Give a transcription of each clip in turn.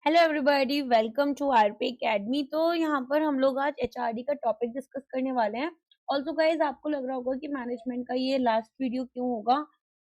Hello everybody, welcome to RP academy. तो यहाँ पर हम लोग आज एचआरडी का टॉपिक डिस्कस करने वाले हैं। ऑल्सो गाइज, आपको लग रहा होगा कि मैनेजमेंट का ये लास्ट वीडियो क्यों होगा।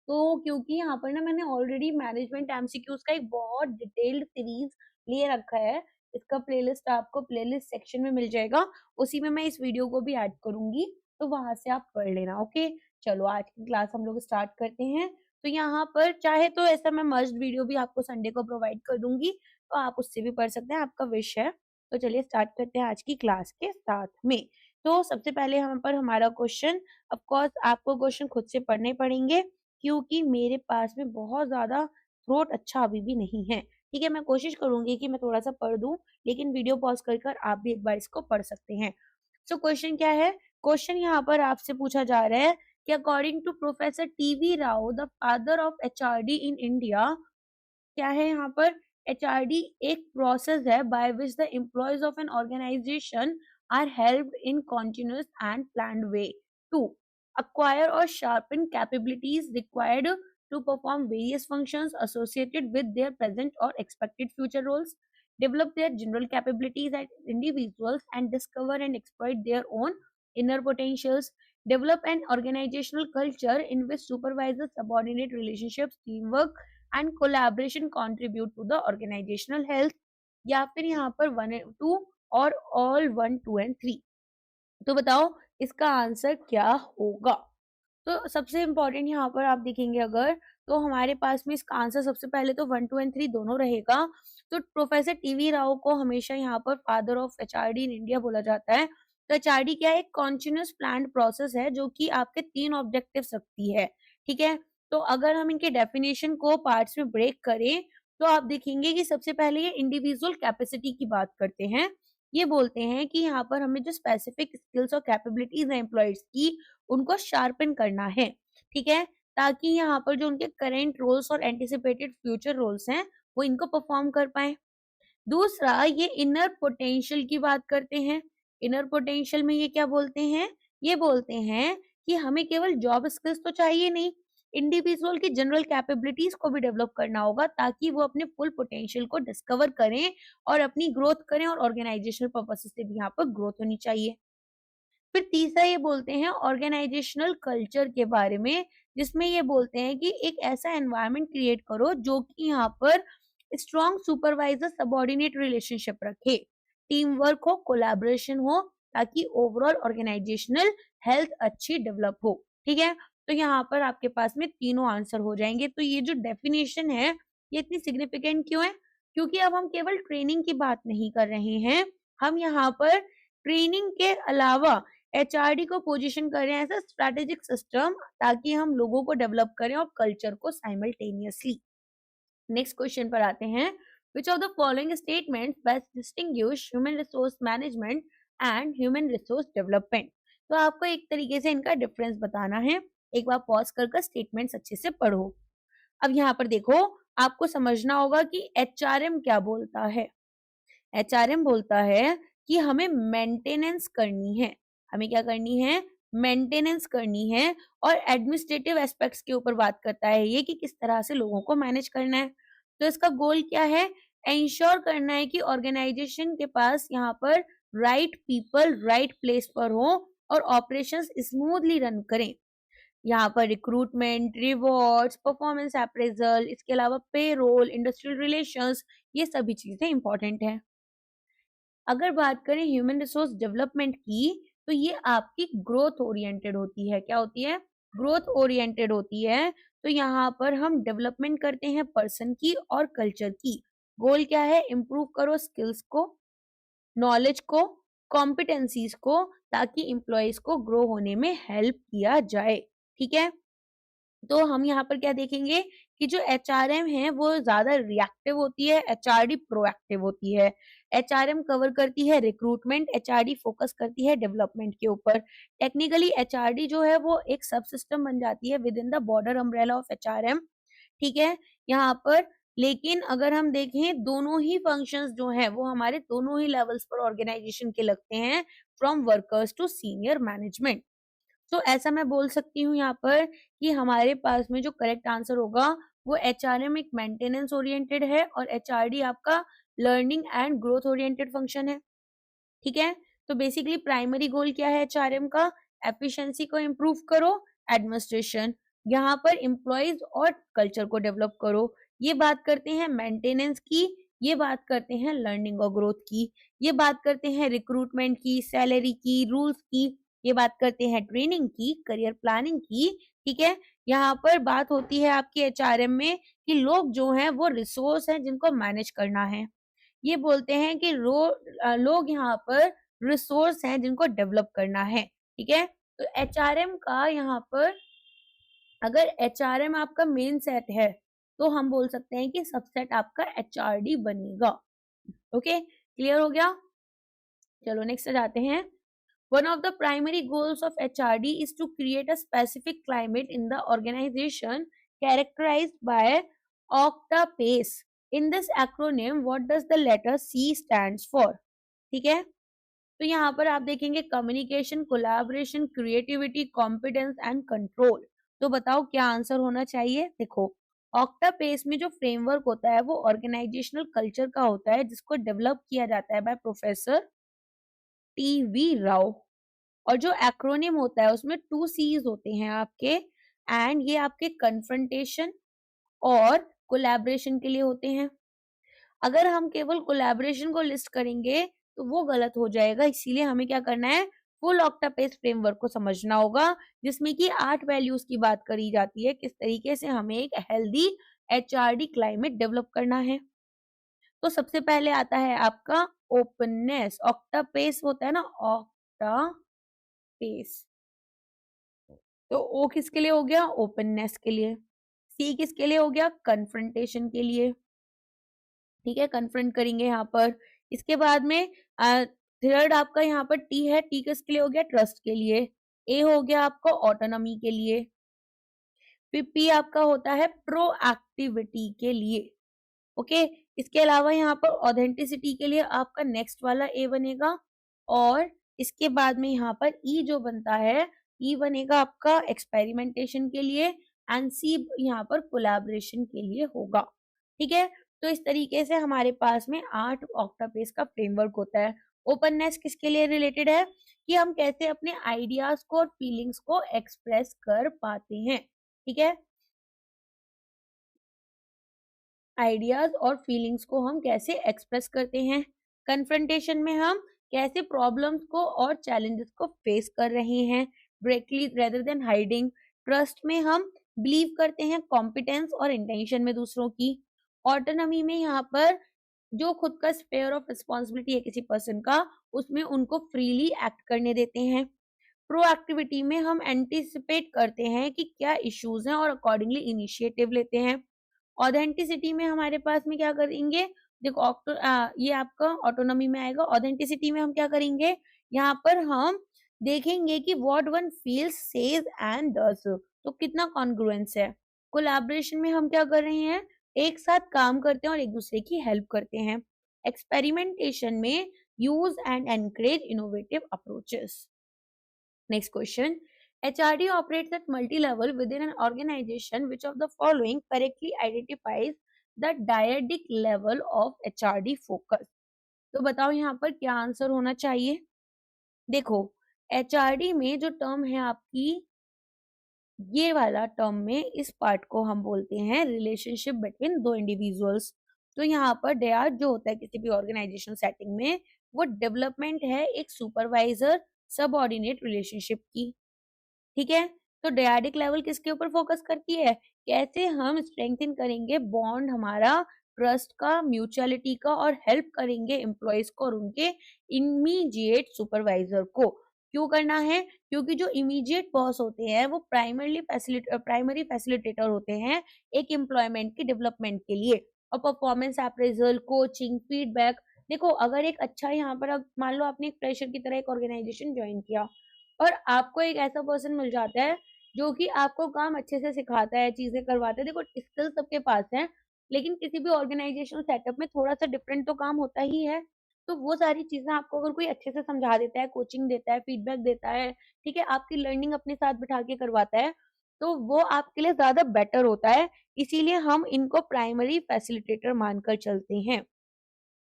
तो क्योंकि यहाँ पर ना मैंने ऑलरेडी मैनेजमेंट एमसीक्यूज का एक बहुत डिटेल्ड सीरीज लिए रखा है। इसका प्लेलिस्ट आपको प्लेलिस्ट सेक्शन में मिल जाएगा। उसी में मैं इस वीडियो को भी ऐड करूंगी, तो वहां से आप पढ़ लेना। ओके, चलो आज की क्लास हम लोग स्टार्ट करते हैं। तो यहाँ पर चाहे तो ऐसा मैं मस्ट वीडियो भी आपको संडे को प्रोवाइड कर दूंगी, तो आप उससे भी पढ़ सकते हैं, आपका विश है। तो चलिए स्टार्ट करते हैं आज की क्लास के साथ में। तो सबसे पहले हम पर हमारा क्वेश्चन, ऑफ कोर्स आपको क्वेश्चन खुद से पढ़ने पड़ेंगे क्योंकि मेरे पास में बहुत ज्यादा थ्रोट अच्छा अभी भी नहीं है। ठीक है, मैं कोशिश करूंगी कि मैं थोड़ा सा पढ़ दूं, लेकिन वीडियो पॉज कर आप भी एक बार इसको पढ़ सकते हैं। सो क्वेश्चन क्या है? क्वेश्चन यहाँ पर आपसे पूछा जा रहा है कि according to professor TV Rao, the father of HRD in India, क्या है यहाँ पर? एचआरडी एक प्रोसेस है by which the employees of an organisation are helped in continuous and planned way to acquire or sharpen capabilities required to perform various functions associated with their present or expected future roles, develop their general capabilities as individuals and discover and exploit their own inner potentials, develop an organizational culture in which supervisor subordinate relationships, teamwork and collaboration contribute to the organisational health, या फिर यहाँ पर 1 2 और all 1 2 and 3। तो बताओ इसका answer क्या होगा? तो सबसे इम्पोर्टेंट यहाँ पर आप देखेंगे अगर, तो हमारे पास में इसका आंसर सबसे पहले तो 1 2 एंड 3 दोनों रहेगा। तो प्रोफेसर टीवी राव को हमेशा यहाँ पर father of HRD in India बोला जाता है। तो एचआरडी क्या है? एक कॉन्टिन्यूस प्लान्ड प्रोसेस है जो कि आपके 3 ऑब्जेक्टिव्स रखती है। ठीक है, तो अगर हम इनके डेफिनेशन को पार्ट्स में ब्रेक करें तो आप देखेंगे कि सबसे पहले ये इंडिविजुअल कैपेसिटी की बात करते हैं। ये बोलते हैं कि यहाँ पर हमें जो स्पेसिफिक स्किल्स और कैपेबिलिटीज है एम्प्लॉयज की, उनको शार्पन करना है। ठीक है, ताकि यहाँ पर जो उनके करेंट रोल्स और एंटिसिपेटेड फ्यूचर रोल्स हैं वो इनको परफॉर्म कर पाए। दूसरा, ये इनर पोटेंशियल की बात करते हैं। इनर पोटेंशियल में ये क्या बोलते हैं? ये बोलते हैं कि हमें केवल जॉब स्किल्स तो चाहिए नहीं, इंडिविजुअल की जनरल कैपेबिलिटीज को भी डेवलप करना होगा ताकि वो अपने फुल पोटेंशियल को डिस्कवर करें और अपनी ग्रोथ करें, और ऑर्गेनाइजेशनल पर्पस से भी यहाँ पर ग्रोथ होनी चाहिए। फिर तीसरा ये बोलते हैं ऑर्गेनाइजेशनल कल्चर के बारे में, जिसमें ये बोलते हैं कि एक ऐसा एनवायरनमेंट क्रिएट करो जो कि यहाँ पर स्ट्रॉन्ग सुपरवाइजर सबॉर्डिनेट रिलेशनशिप रखे, टीम वर्क हो, कोलैबोरेशन हो, ताकि ओवरऑल ऑर्गेनाइजेशनल हेल्थ अच्छी डेवलप हो। ठीक है, तो यहाँ पर आपके पास में तीनों आंसर हो जाएंगे। तो ये जो डेफिनेशन है ये इतनी सिग्निफिकेंट क्यों है? क्योंकि अब हम केवल ट्रेनिंग की बात नहीं कर रहे हैं, हम यहाँ पर ट्रेनिंग के अलावा एचआरडी को पोजीशन करें एज अ स्ट्रेटेजिक सिस्टम, ताकि हम लोगों को डेवलप करें और कल्चर को साइमल्टेनियसली। नेक्स्ट क्वेश्चन पर आते हैं। Which of the following statements best distinguish human resource management and human resource development? तो आपको एक तरीके से इनका डिफरेंस बताना है। एक बार पॉज कर स्टेटमेंट्स अच्छे से पढ़ो। अब यहाँ पर देखो, आपको समझना होगा कि एचआरएम क्या बोलता है। एचआरएम बोलता है कि हमें मेंटेनेंस करनी है। हमें क्या करनी है? मेंटेनेंस करनी है। और एडमिनिस्ट्रेटिव एस्पेक्ट्स के ऊपर बात करता है ये कि किस तरह से लोगों को मैनेज करना है। तो इसका गोल क्या है? इंश्योर करना है कि ऑर्गेनाइजेशन के पास यहाँ पर राइट पीपल राइट प्लेस पर हो और ऑपरेशंस स्मूथली रन करें। यहाँ पर रिक्रूटमेंट, रिवॉर्ड्स, परफॉर्मेंस अप्रेजल, इसके अलावा पेरोल, इंडस्ट्रियल रिलेशंस, ये सभी चीजें इंपॉर्टेंट है। अगर बात करें ह्यूमन रिसोर्स डेवलपमेंट की, तो ये आपकी ग्रोथ ओरिएंटेड होती है। क्या होती है? ग्रोथ ओरिएंटेड होती है। तो यहाँ पर हम डेवलपमेंट करते हैं पर्सन की और कल्चर की। गोल क्या है? इम्प्रूव करो स्किल्स को, नॉलेज को, कॉम्पिटेंसीज को, ताकि एम्प्लॉयज को ग्रो होने में हेल्प किया जाए। ठीक है, तो हम यहाँ पर क्या देखेंगे कि जो एचआरएम है वो ज्यादा रिएक्टिव होती है, एचआरडी प्रोएक्टिव होती है। एचआरएम कवर करती है रिक्रूटमेंट, एचआरडी फोकस करती है डेवलपमेंट के ऊपर। टेक्निकली एचआरडी जो है वो एक सब सिस्टम बन जाती है with in the border umbrella of HRM. ठीक है, यहाँ पर लेकिन अगर हम देखें दोनों ही फंक्शंस जो हैं वो हमारे दोनों ही लेवल्स पर ऑर्गेनाइजेशन के लगते हैं, from workers to senior management. तो ऐसा मैं बोल सकती हूँ यहाँ पर कि हमारे पास में जो करेक्ट आंसर होगा वो एचआरएम एक मेंटेनेंस ओरिएंटेड है और एचआरडी आपका learning and growth oriented function है। ठीक है, तो बेसिकली प्राइमरी गोल क्या है एचआरएम का? एफिशिएंसी को इम्प्रूव करो, एडमिनिस्ट्रेशन, यहाँ पर एम्प्लॉयज और कल्चर को डेवलप करो। ये बात करते हैं मेंटेनेंस की, ये बात करते हैं लर्निंग और ग्रोथ की, ये बात करते हैं रिक्रूटमेंट की, सैलरी की, रूल्स की, ये बात करते हैं ट्रेनिंग की, करियर प्लानिंग की। ठीक है, यहाँ पर बात होती है आपकी एचआरएम में कि लोग जो हैं वो रिसोर्स हैं जिनको मैनेज करना है। ये बोलते हैं कि लोग यहाँ पर रिसोर्स हैं जिनको डेवलप करना है। ठीक है, तो एचआरएम का यहाँ पर अगर एचआरएम आपका मेन सेट है तो हम बोल सकते हैं कि सबसेट आपका एचआरडी बनेगा। ओके, क्लियर हो गया? चलो नेक्स्ट जाते हैं। One of the primary goals of HRD is to create a specific climate in the organization characterized by octa pace. In this acronym, what does the letter C stands for? ठीक है, तो यहाँ पर आप देखेंगे communication, collaboration, creativity, competence and control. तो बताओ क्या आंसर होना चाहिए? देखो, ऑक्टा पेस में जो फ्रेमवर्क होता है वो ऑर्गेनाइजेशनल कल्चर का होता है जिसको डेवलप किया जाता है बाय प्रोफेसर टी.वी. राव। और जो एक्रोनिम होता है उसमें 2 सीज होते हैं आपके, एंड ये आपके कन्फ्रंटेशन और कोलैबोरेशन के लिए होते हैं। अगर हम केवल कोलैबोरेशन को लिस्ट करेंगे तो वो गलत हो जाएगा, इसीलिए हमें क्या करना है, फुल ऑक्टापेस फ्रेमवर्क को समझना होगा जिसमें कि 8 वैल्यूज की बात करी जाती है, किस तरीके से हमें एक हेल्दी एचआरडी क्लाइमेट डेवलप करना है। तो सबसे पहले आता है आपका ओपननेस। ऑक्टापेस होता है ना, ऑक्टा पेस, तो ओ किसके लिए हो गया? ओपननेस के लिए। सी किसके लिए हो गया? कन्फ्रंटेशन के लिए। ठीक है, कन्फ्रंट करेंगे यहाँ पर। इसके बाद में थर्ड आपका यहाँ पर टी है, टी किसके लिए हो गया? ट्रस्ट के लिए। ए हो गया आपका ऑटोनॉमी के लिए। फिर पी आपका होता है प्रोएक्टिविटी के लिए। ओके, इसके अलावा यहाँ पर ऑथेंटिसिटी के लिए आपका नेक्स्ट वाला ए बनेगा, और इसके बाद में यहाँ पर ई जो बनता है, ई बनेगा आपका एक्सपेरिमेंटेशन के लिए, एंड सी यहाँ पर कोलैबोरेशन के लिए होगा। ठीक है, तो इस तरीके से हमारे पास में 8 ऑक्टापेस का फ्रेमवर्क होता है। ओपननेस किसके लिए रिलेटेड है? कि हम कैसे अपने आइडियाज को और फीलिंग्स को एक्सप्रेस कर पाते हैं। ठीक है, आइडियाज और फीलिंग्स को हम कैसे एक्सप्रेस करते हैं। कन्फ्रंटेशन में हम कैसे प्रॉब्लम्स को और चैलेंजेस को फेस कर रहे हैं, directly rather than hiding. Trust में हम बिलीव करते हैं कॉम्पिटेंस और इंटेंशन में दूसरों की। ऑटोनॉमी में यहाँ पर जो खुद का स्पेयर ऑफ रिस्पॉन्सिबिलिटी है किसी पर्सन का, उसमें उनको फ्रीली एक्ट करने देते हैं। प्रोएक्टिविटी में हम एंटिसिपेट करते हैं कि क्या इश्यूज हैं और अकॉर्डिंगली इनिशिएटिव लेते हैं। ऑथेंटिसिटी में हमारे पास में क्या करेंगे? देखो ये आपका ऑटोनॉमी में आएगा। ऑथेंटिसिटी में हम क्या करेंगे? यहाँ पर हम देखेंगे कि what one feels, says and does, तो कितना कॉन्ग्रुएंस है। कोलैबोरेशन में हम क्या कर रहे हैं? एक साथ काम करते हैं और एक दूसरे की हेल्प करते हैं। एक्सपेरिमेंटेशन में use and encourage innovative approaches. Next question. HRD operates at multi-level within an organization. Which of the following correctly identifies the dyadic level of HRD focus? तो बताओ यहाँ पर क्या आंसर होना चाहिए? देखो, HRD में जो टर्म है आपकी, ये वाला टर्म में इस पार्ट को हम बोलते हैं रिलेशनशिप बिटवीन दो इंडिविजुअल्स। तो यहाँ पर डयाड जो होता है किसी भी ऑर्गेनाइजेशन सेटिंग में, वो डेवलपमेंट है एक सुपरवाइजर सबऑर्डिनेट रिलेशनशिप की। ठीक है, तो डयाडिक लेवल किसके ऊपर फोकस करती है? कैसे हम स्ट्रेंथन करेंगे बॉन्ड हमारा, ट्रस्ट का, म्यूचुअलिटी का, और हेल्प करेंगे एम्प्लॉयज को और उनके इमीडिएट सुपरवाइजर को। क्यों करना है? क्योंकि जो इमीडिएट बॉस होते हैं वो प्राइमरी फैसिलिटेटर होते हैं एक एम्प्लॉयमेंट की डेवलपमेंट के लिए। और परफॉर्मेंस अप्रेजल, कोचिंग, फीडबैक। देखो, अगर एक अच्छा यहाँ पर मान लो आपने एक फ्रेशर की तरह एक ऑर्गेनाइजेशन ज्वाइन किया और आपको एक ऐसा पर्सन मिल जाता है जो कि आपको काम अच्छे से सिखाता है, चीजें करवाता है। देखो, स्किल सबके पास है, लेकिन किसी भी ऑर्गेनाइजेशनल सेटअप में थोड़ा सा डिफरेंट तो काम होता ही है। तो वो सारी चीजें आपको अगर कोई अच्छे से समझा देता है, कोचिंग देता है, फीडबैक देता है, ठीक है, आपकी लर्निंग अपने साथ बिठा के करवाता है, तो वो आपके लिए ज़्यादा बेटर होता है, इसीलिए हम इनको प्राइमरी फैसिलिटेटर मानकर चलते हैं।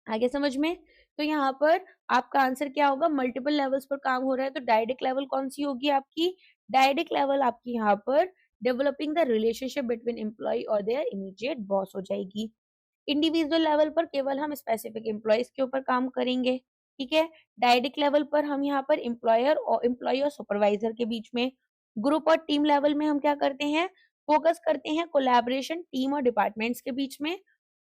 आगे समझ में? तो यहाँ पर आपका आंसर क्या होगा? मल्टीपल लेवल्स पर काम हो रहा है, तो डायरेक्ट लेवल कौन-सी होगी आपकी? डायरेक्ट लेवल आपकी यहाँ पर developing the relationship between employee और देयर इमीडिएट बॉस हो जाएगी। इंडिविजुअल लेवल पर केवल हम स्पेसिफिक एम्प्लॉइज के ऊपर काम करेंगे, ठीक है? डायरेक्ट लेवल पर हम यहाँ पर एम्प्लॉय और सुपरवाइजर के बीच में, ग्रुप और टीम लेवल में हम क्या करते हैं? फोकस करते हैं कोलैबोरेशन टीम और डिपार्टमेंट्स के बीच में,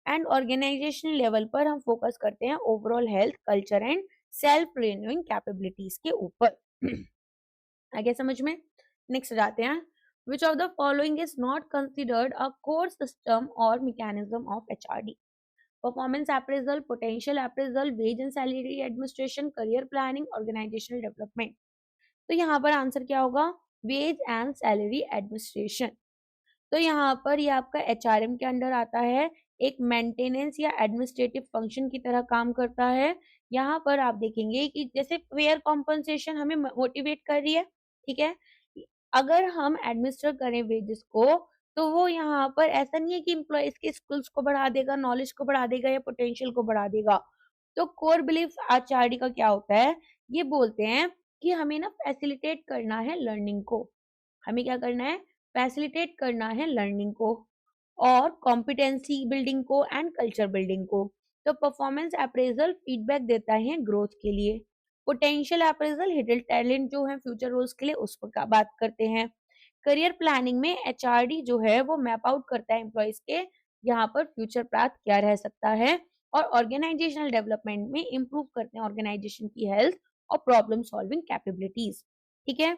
एंड ऑर्गेनाइजेशनल लेवल पर हम फोकस करते हैं overall health, culture and self renewing capabilities के ऊपर। आगे समझ में? नेक्स्ट जाते हैं। Which of the following is not considered a core system or mechanism of HRD? Performance appraisal, potential appraisal, wage and salary administration, career planning, organizational development. तो यहाँ पर आंसर क्या होगा? Wage and salary administration. तो यहाँ पर ये आपका एचआरएम के अंडर आता है, एक मेंटेनेंस या एडमिनिस्ट्रेटिव फंक्शन की तरह काम करता है। यहाँ पर आप देखेंगे कि जैसे फेयर कॉम्पनसेशन हमें मोटिवेट कर रही है, ठीक है? अगर हम एडमिनिस्टर करें वेजेस को, तो वो यहाँ पर ऐसा नहीं है कि एम्प्लॉइज के स्किल्स को बढ़ा देगा, नॉलेज को बढ़ा देगा या पोटेंशियल को बढ़ा देगा। तो कोर बिलीफ आचार्य का क्या होता है? ये बोलते हैं कि हमें ना फैसिलिटेट करना है लर्निंग को। हमें क्या करना है? फैसिलिटेट करना है लर्निंग को और कॉम्पिटेंसी बिल्डिंग को एंड कल्चर बिल्डिंग को। तो परफॉर्मेंस अप्रेजल फीडबैक देता है ग्रोथ के लिए। पोटेंशियल अप्रेजल हिडन टैलेंट जो है फ्यूचर रोल्स के लिए उस पर बात करते हैं। करियर प्लानिंग में एचआरडी जो है वो मैप आउट करता है एम्प्लॉइज के यहाँ पर फ्यूचर पाथ क्या रह सकता है, और ऑर्गेनाइजेशनल डेवलपमेंट में इंप्रूव करते हैं ऑर्गेनाइजेशन की हेल्थ और प्रॉब्लम सॉल्विंग कैपेबिलिटीज। ठीक है?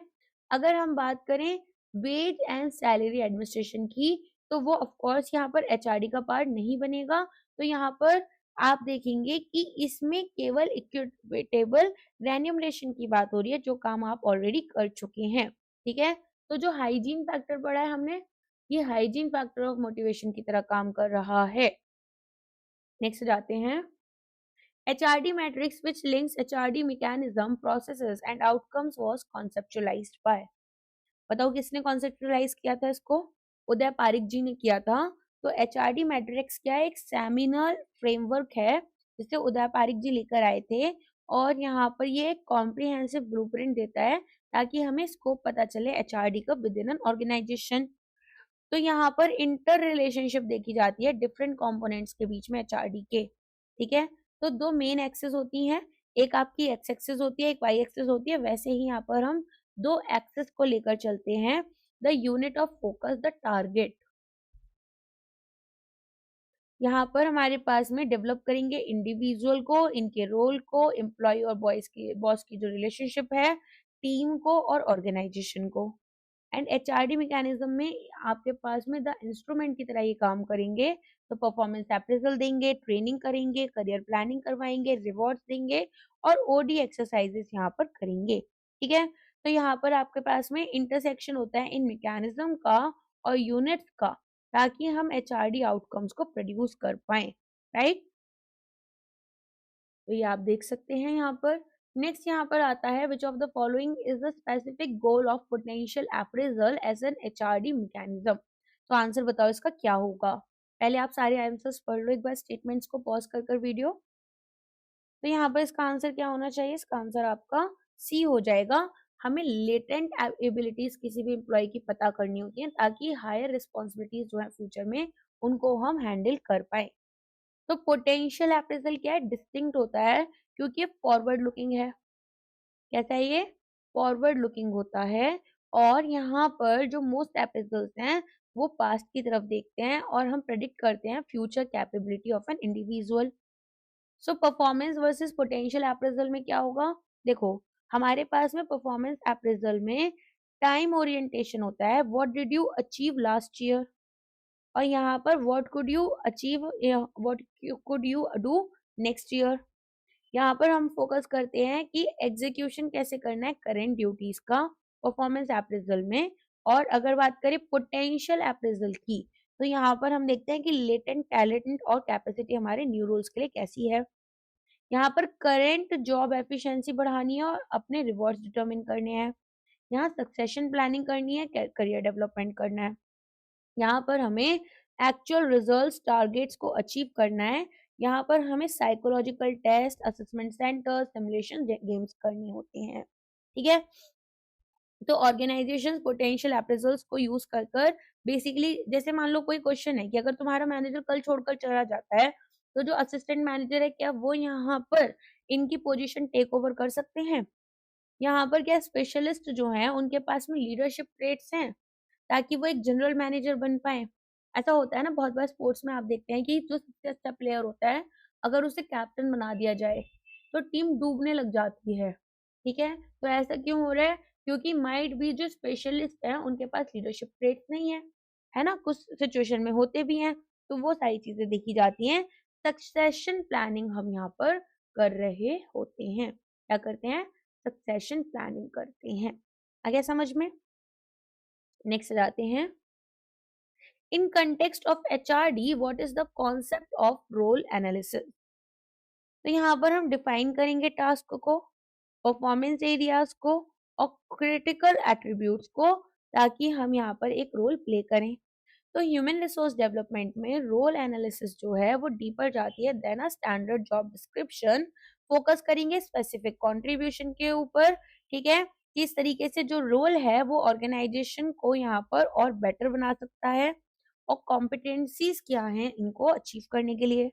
अगर हम बात करें वेज एंड सैलरी एडमिनिस्ट्रेशन की, तो वो ऑफ कोर्स यहाँ पर एचआरडी का पार्ट नहीं बनेगा। तो यहाँ पर आप देखेंगे कि इसमें केवल इक्विटेबल रेन्यूमरेशन की बात हो रही है, जो काम आप ऑलरेडी कर चुके हैं। ठीक है? तो जो हाइजीन फैक्टर पढ़ा है हमने, ये हाइजीन फैक्टर ऑफ मोटिवेशन की तरह काम कर रहा है। नेक्स्ट जाते हैं। HRD matrix which links HRD mechanism, processes and outcomes was conceptualized by। बताओ किसने कॉन्सेप्चुअलाइज किया था इसको? उदय पारिक जी ने किया था। तो एचआरडी मैट्रिक्स क्या है? एक सेमिनल फ्रेमवर्क है जिसे उदय पारिक जी लेकर आए थे, और यहाँ पर ये एक कॉम्प्रिहेंसिव ब्लूप्रिंट देता है ताकि हमें स्कोप पता चले एचआरडी का विद इन एन ऑर्गेनाइजेशन। तो यहाँ पर इंटर रिलेशनशिप देखी जाती है डिफरेंट कंपोनेंट्स के बीच में एचआरडी के। ठीक है? तो दो मेन एक्सेस होती हैं, एक आपकी एक्स एक्सेस होती है, एक वाई एक्सेस होती है। वैसे ही यहाँ पर हम दो एक्सेस को लेकर चलते हैं। The unit of focus the target. यहाँ पर हमारे पास में डेवलप करेंगे इंडिविजुअल को, इनके रोल को, एम्प्लॉय और बॉस की जो रिलेशनशिप है, टीम को और ऑर्गेनाइजेशन को। एंड एचआरडी मैकेनिज्म में आपके पास में द इंस्ट्रूमेंट की तरह ये काम करेंगे। तो परफॉर्मेंस अप्रेजल देंगे, ट्रेनिंग करेंगे, करियर प्लानिंग करवाएंगे, रिवॉर्ड्स देंगे और ओडी एक्सरसाइजेस यहाँ पर करेंगे। ठीक है? तो यहाँ पर आपके पास में इंटरसेक्शन होता है इन मैकेनिज्म का और यूनिट्स का, ताकि हम एचआरडी आउटकम्स को प्रोड्यूस कर पाए। राइट? तो ये आप देख सकते हैं यहाँ पर। नेक्स्ट यहाँ पर आता है which of the following is the specific goal of potential appraisal as an HRD mechanism. तो आंसर बताओ इसका क्या होगा? पहले आप सारे आंसर्स पढ़ लो एक बार, स्टेटमेंट्स को पॉज कर कर वीडियो। तो यहाँ पर इसका आंसर क्या होना चाहिए? इसका आंसर आपका सी हो जाएगा। हमें लेटेंट एबिलिटीज किसी भी एम्प्लॉय की पता करनी होती है ताकि हायर रिस्पॉन्सिबिलिटीज जो है फ्यूचर में उनको हम हैंडल कर पाए। तो पोटेंशियल अप्रेजल क्या है? डिस्टिंक्ट होता है क्योंकि ये फॉरवर्ड लुकिंग है। कैसा है ये? फॉरवर्ड लुकिंग होता है। और यहाँ पर जो मोस्ट अप्रेजल्स हैं वो पास्ट की तरफ देखते हैं और हम प्रेडिक्ट करते हैं future capability of an individual. So performance versus potential appraisal में क्या होगा? देखो, हमारे पास में परफॉर्मेंस अप्रेजल में टाइम ओरिएंटेशन होता है, what did you achieve last year, और यहाँ पर what could you achieve, what could you do next year. यहाँ पर हम फोकस करते हैं कि एग्जीक्यूशन कैसे करना है करेंट ड्यूटीज का परफॉर्मेंस अप्रेजल में। और अगर बात करें पोटेंशियल अप्रेजल की, तो यहाँ पर हम देखते हैं कि लेटेंट टैलेंट और कैपेसिटी हमारे न्यू रोल्स के लिए कैसी है। यहाँ पर करेंट जॉब एफिशिएंसी बढ़ानी है और अपने रिवॉर्ड्स डिटरमिन करने हैं। यहाँ सक्सेशन प्लानिंग करनी है, करियर डेवलपमेंट करना है। यहाँ पर हमें एक्चुअल रिजल्ट्स, टारगेट्स को अचीव करना है। यहाँ पर हमें psychological test, assessment centre, simulation games करनी होती हैं। ठीक है? तो ऑर्गेनाइजेशंस पोटेंशियल अप्रेजल्स को यूज कर कर बेसिकली, जैसे मान लो कोई क्वेश्चन है कि अगर तुम्हारा मैनेजर कल छोड़कर चला जाता है, तो जो असिस्टेंट मैनेजर है क्या वो यहाँ पर इनकी पोजीशन टेक ओवर कर सकते हैं? यहाँ पर क्या स्पेशलिस्ट जो हैं उनके पास में लीडरशिप ट्रेट्स हैं ताकि वो एक जनरल मैनेजर बन पाए? ऐसा होता है ना, बहुत बार स्पोर्ट्स में आप देखते हैं कि जो सबसे अच्छा प्लेयर होता है, अगर उसे कैप्टन बना दिया जाए तो टीम डूबने लग जाती है। ठीक है? तो ऐसा क्यों हो रहा है? क्योंकि माइट भी जो स्पेशलिस्ट हैं उनके पास लीडरशिप ट्रेट्स नहीं है ना? कुछ सिचुएशन में होते भी हैं, तो वो सारी चीजें देखी जाती हैं। सक्सेशन प्लानिंग हम यहाँ पर कर रहे होते हैं। क्या करते हैं? सक्सेशन प्लानिंग करते हैं। आ गया समझ में? नेक्स्ट जाते हैं। In context of HRD, what is the concept of role analysis? तो यहाँ पर हम डिफाइन करेंगे टास्क को, परफॉर्मेंस एरियाज को और क्रिटिकल एट्रीब्यूट्स को, ताकि हम यहाँ पर एक रोल प्ले करें। तो ह्यूमन रिसोर्स डेवलपमेंट में रोल एनालिसिस जो है वो डीपर जाती है then a standard job description. Focus करेंगे स्पेसिफिक कंट्रीब्यूशन के ऊपर। ठीक है? किस तरीके से जो रोल है वो ऑर्गेनाइजेशन को यहाँ पर और बेटर बना सकता है, और कॉम्पिटेंसीज क्या हैं इनको अचीव करने के लिए।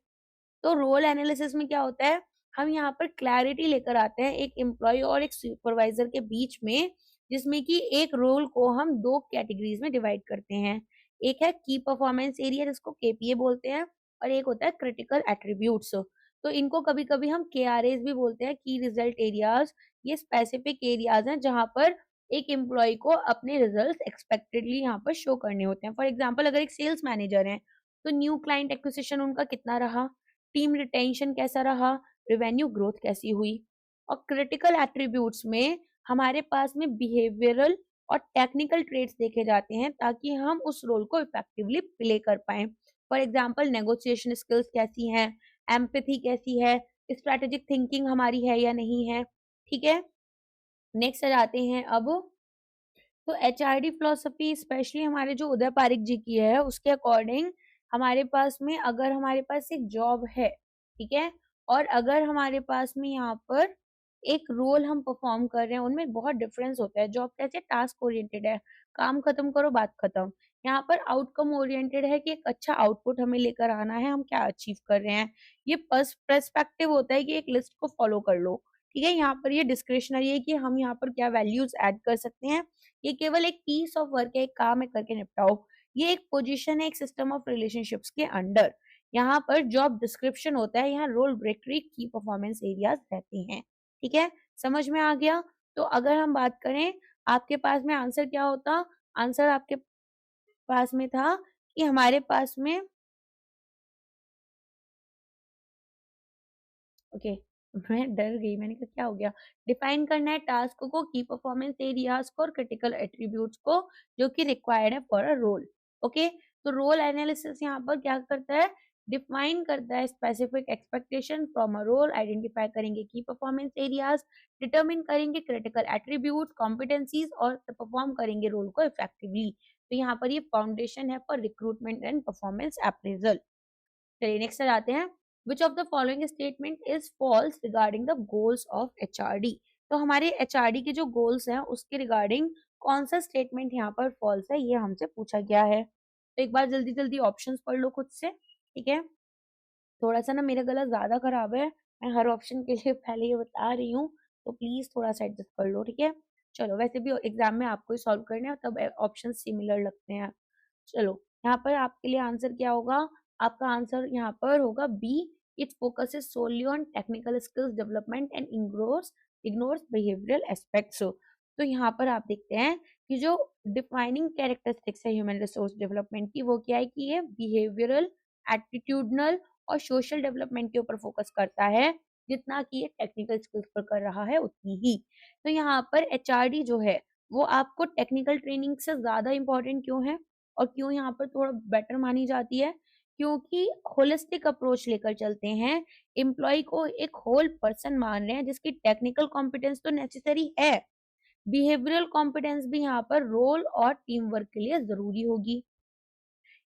तो रोल एनालिसिस में क्या होता है, हम यहाँ पर क्लैरिटी लेकर आते हैं एक एम्प्लॉय और एक सुपरवाइजर के बीच में, जिसमें कि एक रोल को हम दो कैटेगरीज में डिवाइड करते हैं। एक है की परफॉर्मेंस एरिया जिसको केपीए बोलते हैं, और एक होता है क्रिटिकल एट्रीब्यूट्स। तो इनको कभी कभी हम केआरएस भी बोलते हैं, की रिजल्ट एरियाज। ये स्पेसिफिक एरियाज हैं जहाँ पर एक एम्प्लॉय को अपने रिजल्ट एक्सपेक्टेडली यहाँ पर शो करने होते हैं। फॉर एग्जाम्पल, अगर एक सेल्स मैनेजर है तो न्यू क्लाइंट एक्विजिशन उनका कितना रहा, टीम रिटेंशन कैसा रहा, रेवेन्यू ग्रोथ कैसी हुई। और क्रिटिकल एट्रीब्यूट्स में हमारे पास में बिहेवियरल और टेक्निकल ट्रेड्स देखे जाते हैं ताकि हम उस रोल को इफेक्टिवली प्ले कर पाए। फॉर एग्जांपल, नेगोशिएशन स्किल्स कैसी हैं, एम्पैथी कैसी है, स्ट्रेटेजिक थिंकिंग हमारी है या नहीं है। ठीक है? नेक्स्ट आ जाते हैं अब। तो एचआरडी फिलोसफी स्पेशली हमारे जो उदय पारिक जी की है उसके अकॉर्डिंग, हमारे पास में अगर हमारे पास एक जॉब है, ठीक है, और अगर हमारे पास में यहाँ पर एक रोल हम परफॉर्म कर रहे हैं, उनमें बहुत डिफरेंस होता है। जॉब कैसे टास्क ओरिएंटेड है, काम खत्म करो बात खत्म। यहाँ पर आउटकम ओरिएंटेड है कि एक अच्छा आउटपुट हमें लेकर आना है, हम क्या अचीव कर रहे हैं। ये पर्सपेक्टिव होता है कि एक लिस्ट को फॉलो कर लो। ठीक है? यहाँ पर ये डिस्क्रिशनरी है कि हम यहाँ पर क्या वैल्यूज ऐड कर सकते हैं। ये केवल एक पीस ऑफ वर्क है, एक काम है करके निपटाओ। ये एक पोजीशन है एक सिस्टम ऑफ रिलेशनशिप्स के अंडर। यहाँ पर जॉब डिस्क्रिप्शन होता है, यहाँ रोल ब्रेकरी की परफॉर्मेंस एरियाज रहते हैं। ठीक है? समझ में आ गया? तो अगर हम बात करें, आपके पास में आंसर क्या होता? आंसर आपके पास में था कि हमारे पास में, ओके, मैं डर गई, मैंने कहा क्या हो गया। डिफाइन करना है टास्क को, की परफॉर्मेंस एरियाज को और क्रिटिकल एट्रीब्यूट्स को जो कि रिक्वायर्ड है फॉर अ रोल। ओके? तो रोल एनालिसिस यहाँ पर क्या करता है, डिफाइन करता है specific expectation from a role, identify करेंगे की परफॉर्मेंस एरियाज, डिटरमिन करेंगे क्रिटिकल एट्रीब्यूट कॉम्पिटेंसीज, और परफॉर्म करेंगे रोल को इफेक्टिवली। तो यहाँ पर ये फाउंडेशन है for recruitment and performance appraisal. चलिए नेक्स्ट आते हैं। Which of the following statement is false regarding the goals of HRD? तो हमारे एचआरडी के जो गोल्स हैं उसके रिगार्डिंग कौन सा स्टेटमेंट यहाँ पर फॉल्स है, ये हमसे पूछा गया है। तो एक बार जल्दी जल्दी ऑप्शंस पढ़ लो खुद से। ठीक है? थोड़ा सा ना मेरा गला ज्यादा खराब है, मैं हर ऑप्शन के लिए पहले ये बता रही हूँ, तो प्लीज थोड़ा सा एडजस्ट कर लो। ठीक है? चलो, वैसे भी एग्जाम में आपको ही सॉल्व करने हैं, तब ऑप्शन सिमिलर लगते हैं। चलो, यहाँ पर आपके लिए आंसर क्या होगा? आपका आंसर यहाँ पर होगा B. It focuses solely on technical skills development and ignores behavioural aspects. तो यहाँ पर आप देखते हैं कि जो डिफाइनिंग कैरेक्टरिस्टिक्स है ह्यूमन रिसोर्स डेवलपमेंट की, वो क्या है कि ये बिहेवियरल, एटीट्यूडनल और सोशल डेवलपमेंट के ऊपर फोकस करता है, जितना कि ये टेक्निकल स्किल्स पर कर रहा है उतनी ही। तो यहाँ पर एचआरडी जो है वो आपको टेक्निकल ट्रेनिंग से ज्यादा इंपॉर्टेंट क्यों है, और क्यों यहाँ पर थोड़ा बेटर मानी जाती है? क्योंकि होलिस्टिक अप्रोच लेकर चलते हैं, एम्प्लॉय को एक होल पर्सन मान रहे हैं जिसकी टेक्निकल कॉम्पिटेंस तो नेसेसरी है, बिहेवियरल कॉम्पिटेंस भी यहाँ पर रोल और टीम वर्क के लिए जरूरी होगी।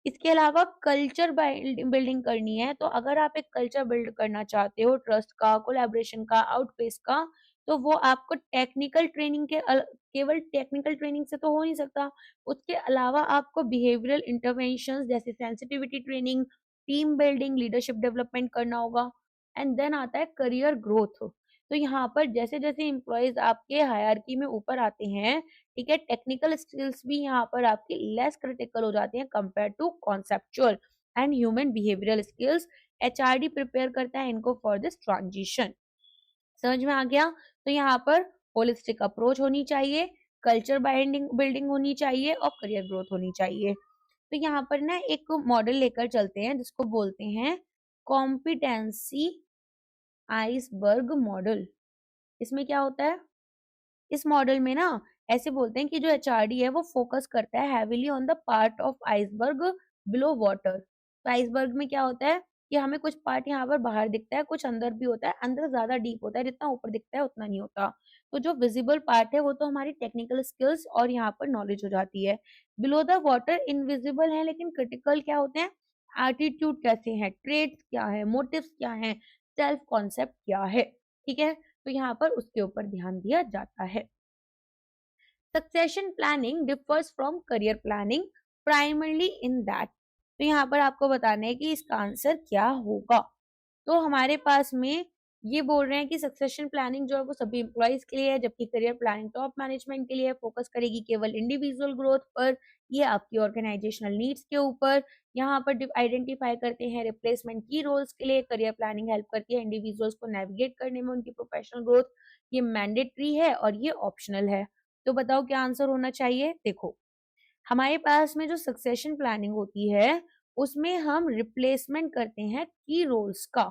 इसके अलावा कल्चर बिल्डिंग करनी है, तो अगर आप एक कल्चर बिल्ड करना चाहते हो ट्रस्ट का, कोलैबोरेशन का, आउटपेस का, तो वो आपको टेक्निकल ट्रेनिंग केवल टेक्निकल ट्रेनिंग से तो हो नहीं सकता। उसके अलावा आपको बिहेवियरल इंटरवेंशंस जैसे sensitivity training, team building, leadership development करना होगा। एंड देन आता है करियर ग्रोथ। तो यहाँ पर जैसे जैसे एम्प्लॉयज आपके हायरार्की में ऊपर आते हैं, ठीक है, टेक्निकल स्किल्स भी यहाँ पर आपकी लेस क्रिटिकल हो जाती हैं compare to conceptual and human behavioural skills. HRD prepare करता है इनको फॉर दिस ट्रांजिशन। समझ में आ गया? तो यहाँ पर होलिस्टिक अप्रोच होनी चाहिए, कल्चर बाइंडिंग बिल्डिंग होनी चाहिए और करियर ग्रोथ होनी चाहिए। तो यहाँ पर ना एक मॉडल लेकर चलते हैं जिसको बोलते हैं कॉम्पिटेंसी आइसबर्ग मॉडल। इसमें क्या होता है? इस मॉडल में ना ऐसे बोलते हैं कि जो एचआरडी है वो फोकस करता है heavily on the part of iceberg below water. तो आइसबर्ग में क्या होता है कि हमें कुछ पार्ट यहाँ पर बाहर दिखता है, कुछ अंदर भी होता है, अंदर ज्यादा डीप होता है, जितना ऊपर दिखता है उतना नहीं होता। तो जो विजिबल पार्ट है वो तो हमारी टेक्निकल स्किल्स और यहाँ पर नॉलेज हो जाती है। बिलो द वाटर इनविजिबल है, लेकिन क्रिटिकल क्या होते हैं? एटीट्यूड कैसे हैं, ट्रेड्स क्या है, मोटिव्स क्या है, सेल्फ कॉन्सेप्ट क्या है। ठीक है, तो यहाँ पर उसके ऊपर ध्यान दिया जाता है। Succession planning differs from career planning primarily in that. तो यहाँ पर आपको बताना है कि इसका आंसर क्या होगा। तो हमारे पास में ये बोल रहे हैं कि सक्सेशन प्लानिंग जो है वो सभी एम्प्लॉयज के लिए है, जबकि करियर प्लानिंग टॉप मैनेजमेंट के लिए फोकस करेगी केवल इंडिविजुअल ग्रोथ पर, ये आपकी ऑर्गेनाइजेशनल नीड्स के ऊपर। यहाँ पर आइडेंटिफाई करते हैं रिप्लेसमेंट की रोल्स के लिए। करियर प्लानिंग हेल्प करती है इंडिविजुअल्स को नेविगेट करने में उनकी प्रोफेशनल ग्रोथ। ये मैंडेटरी है और ये ऑप्शनल है। तो बताओ क्या आंसर होना चाहिए? देखो, हमारे पास में जो सक्सेशन प्लानिंग होती है उसमें हम रिप्लेसमेंट करते हैं की रोल्स का।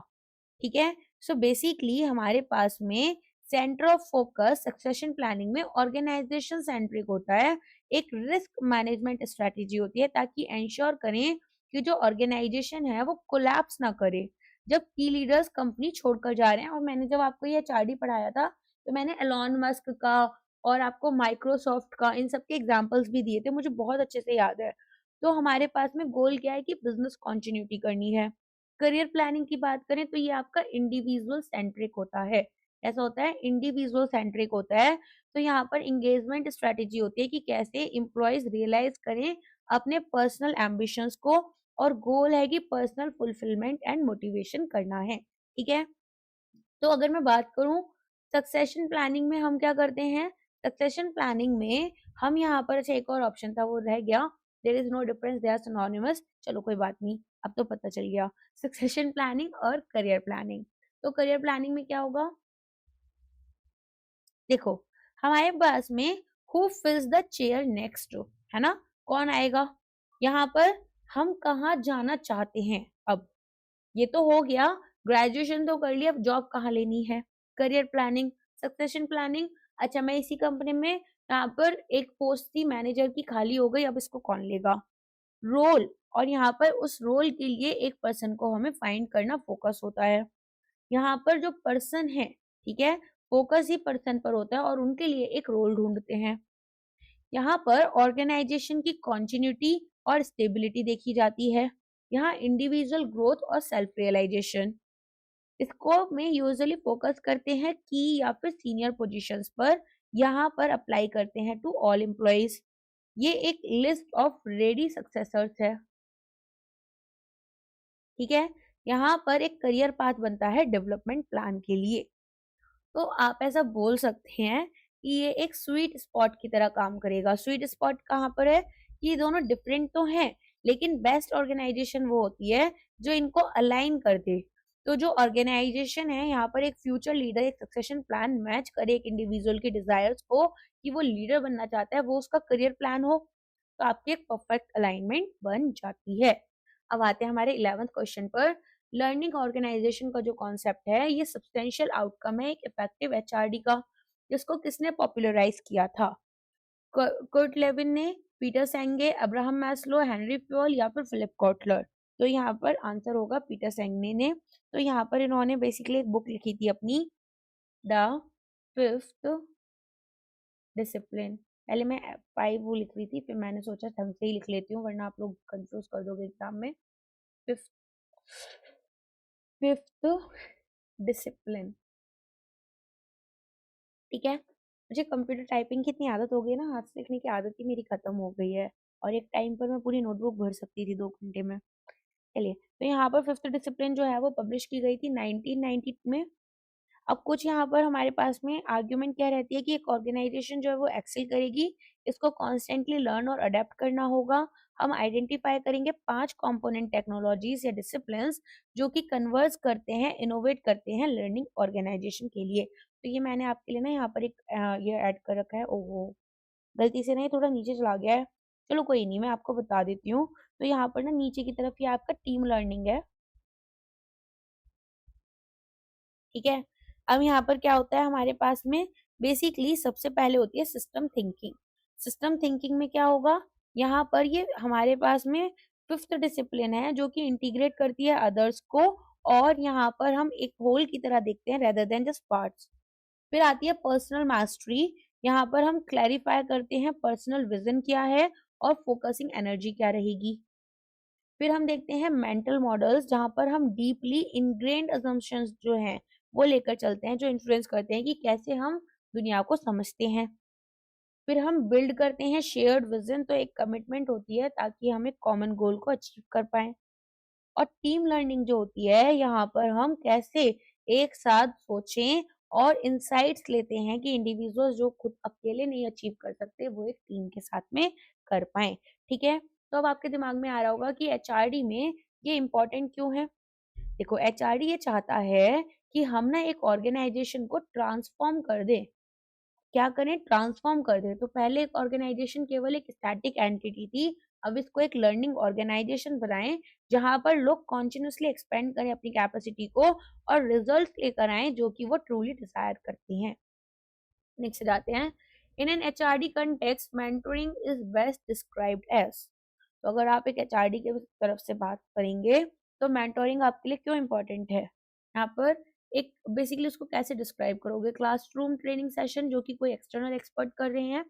ठीक है, सो बेसिकली हमारे पास में centre of focus succession planning में ऑर्गेनाइजेशन सेंट्रिक होता है। एक रिस्क मैनेजमेंट स्ट्रेटेजी होती है ताकि एंश्योर करें कि जो ऑर्गेनाइजेशन है वो कोलैप्स ना करे जब की लीडर्स कंपनी छोड़कर जा रहे हैं। और मैंने जब आपको ये चार्ट पढ़ाया था तो मैंने एलॉन मस्क का और आपको माइक्रोसॉफ्ट का इन सब के एग्जांपल्स भी दिए थे, मुझे बहुत अच्छे से याद है। तो हमारे पास में गोल क्या है कि बिजनेस कंटिन्यूटी करनी है। करियर प्लानिंग की बात करें तो ये आपका इंडिविजुअल सेंट्रिक होता है। ऐसा होता है, इंडिविजुअल सेंट्रिक होता है। तो यहाँ पर इंगेजमेंट स्ट्रेटेजी होती है कि कैसे एम्प्लॉयज रियलाइज करें अपने पर्सनल एम्बिशंस को, और गोल है कि पर्सनल फुलफिलमेंट एंड मोटिवेशन करना है। ठीक है, तो अगर मैं बात करूं सक्सेशन प्लानिंग में हम क्या करते हैं। सक्सेशन प्लानिंग में हम यहाँ पर, अच्छा एक और ऑप्शन था वो रह गया, there is no difference, they are synonymous. चलो कोई बात नहीं, अब तो पता चल गया सक्सेशन प्लानिंग और करियर प्लानिंग। तो करियर प्लानिंग में क्या होगा? देखो, हमारे पास में who fills the chair next, है ना, कौन आएगा यहाँ पर, हम कहाँ जाना चाहते हैं। अब ये तो हो गया, ग्रेजुएशन तो कर लिया, अब जॉब कहाँ लेनी है। करियर प्लानिंग, सक्सेशन प्लानिंग, अच्छा मैं इसी कंपनी में यहाँ पर एक पोस्ट थी मैनेजर की खाली हो गई, अब इसको कौन लेगा। रोल, और यहाँ पर उस रोल के लिए एक पर्सन को हमें फाइंड करना फोकस होता है। यहाँ पर जो पर्सन है, ठीक है, फोकस ही पर्सन पर होता है और उनके लिए एक रोल ढूंढते हैं। यहाँ पर ऑर्गेनाइजेशन की कॉन्टिन्यूटी और स्टेबिलिटी देखी जाती है। यहाँ इंडिविजुअल ग्रोथ और सेल्फ रियलाइजेशन। स्कोप में यूजुअली फोकस करते हैं की या फिर सीनियर पोजीशंस पर, यहाँ पर अप्लाई करते हैं टू ऑल एम्प्लॉइज। ये एक लिस्ट ऑफ रेडी सक्सेसर्स है। ठीक है, यहाँ पर एक करियर पाथ बनता है डेवलपमेंट प्लान के लिए। तो आप ऐसा बोल सकते हैं कि ये एक स्वीट स्पॉट की तरह काम करेगा। स्वीट स्पॉट कहाँ पर है? ये दोनों डिफरेंट तो हैं, लेकिन बेस्ट ऑर्गेनाइजेशन वो होती है जो इनको अलाइन कर दे। तो जो ऑर्गेनाइजेशन है यहाँ पर एक फ्यूचर लीडर एक सक्सेशन प्लान मैच करे एक इंडिविजुअल के डिजायर्स को, कि वो लीडर बनना चाहता है, वो उसका करियर प्लान हो, तो आपकी एक परफेक्ट अलाइनमेंट बन जाती है। अब आते हैं हमारे 11th क्वेश्चन पर। लर्निंग ऑर्गेनाइजेशन का जो कॉन्सेप्ट है ये सब्सटेंशियल आउटकम है एक इफेक्टिव एचआरडी का, जिसको किसने पॉपुलराइज किया था? कर्ट लेविन ने, Peter Senge, Abraham Maslow, Henri Fayol या फिर फिलिप कॉटलर। तो यहाँ पर आंसर होगा पीटर सेंगे ने। तो यहाँ पर इन्होंने बेसिकली एक बुक लिखी थी अपनी, द फिफ्थ डिसिप्लिन। पहले मैं 5 वो लिख रही थी, फिर मैंने सोचा ढंग से ही लिख लेती हूँ वरना आप लोग कंफ्यूज कर दोगे एग्जाम में। Fifth fifth discipline. ठीक है, मुझे कंप्यूटर टाइपिंग की इतनी आदत हो गई ना, हाथ से लिखने की आदत ही मेरी खत्म हो गई है। और एक टाइम पर मैं पूरी नोटबुक भर सकती थी 2 घंटे में। चलिए, तो यहाँ पर फिफ्थ डिसिप्लिन जो है वो पब्लिश की गई थी 1990 में। अब कुछ यहाँ पर हमारे पास में आर्ग्यूमेंट क्या रहती है कि एक ऑर्गेनाइजेशन जो है वो एक्सेल करेगी, इसको कॉन्स्टेंटली लर्न और अडेप्ट करना होगा। हम आइडेंटिफाई करेंगे 5 कंपोनेंट टेक्नोलॉजीज या डिसिप्लिन्स जो कि कन्वर्स करते हैं, इनोवेट करते हैं लर्निंग ऑर्गेनाइजेशन के लिए। तो ये मैंने आपके लिए ना यहाँ पर एक ये ऐड कर रखा है। ओहो, गलती से ना ये थोड़ा नीचे चला गया है। चलो कोई नहीं, मैं आपको बता देती हूँ। तो यहाँ पर ना नीचे की तरफ ये आपका टीम लर्निंग है। ठीक है, अब यहाँ पर क्या होता है हमारे पास में, बेसिकली सबसे पहले होती है सिस्टम थिंकिंग। सिस्टम थिंकिंग में क्या होगा, यहाँ पर ये हमारे पास में फिफ्थ डिसिप्लिन है जो कि इंटीग्रेट करती है अदर्स को, और यहाँ पर हम एक होल की तरह देखते हैं रेदर देन जस्ट पार्ट्स। फिर आती है पर्सनल मास्टरी। यहाँ पर हम क्लैरिफाई करते हैं पर्सनल विजन क्या है और फोकसिंग एनर्जी क्या रहेगी। फिर हम देखते हैं मेंटल मॉडल्स, जहां पर हम डीपली इनग्रेन्ड असम्पशंस जो हैं वो लेकर चलते हैं, जो इन्फ्लुएंस करते हैं कि कैसे हम दुनिया को समझते हैं। फिर हम बिल्ड करते हैं शेयर्ड विजन, तो एक कमिटमेंट होती है ताकि हम एक कॉमन गोल को अचीव कर पाए। और टीम लर्निंग जो होती है, यहाँ पर हम कैसे एक साथ सोचें और इंसाइट्स लेते हैं कि इंडिविजुअल्स जो खुद अकेले नहीं अचीव कर सकते वो एक टीम के साथ में कर पाए। ठीक है, तो अब आपके दिमाग में आ रहा होगा कि एचआरडी में ये इम्पोर्टेंट क्यों है। देखो, एचआरडी ये चाहता है कि हम ना एक ऑर्गेनाइजेशन को ट्रांसफॉर्म कर दें। क्या करें, ट्रांसफॉर्म कर दें। तो पहले एक ऑर्गेनाइजेशन केवल एक स्टैटिक एंटिटी थी, अब इसको एक लर्निंग ऑर्गेनाइजेशन बनाएं जहां पर लोग कॉन्टिन्यूसली एक्सपेंड करें अपनी कैपेसिटी को और रिजल्ट लेकर आए जो कि वो ट्रूली डिजायर करती हैं। नेक्स्ट जाते हैं, in an HRD context mentoring is best described as. तो अगर आप एक एचआरडी के तरफ से बात करेंगे तो मेंटोरिंग आपके लिए क्यों इंपॉर्टेंट है। यहाँ पर एक बेसिकली उसको कैसे डिस्क्राइब करोगे, क्लासरूम ट्रेनिंग सेशन जो कि कोई एक्सटर्नल एक्सपर्ट कर रहे हैं,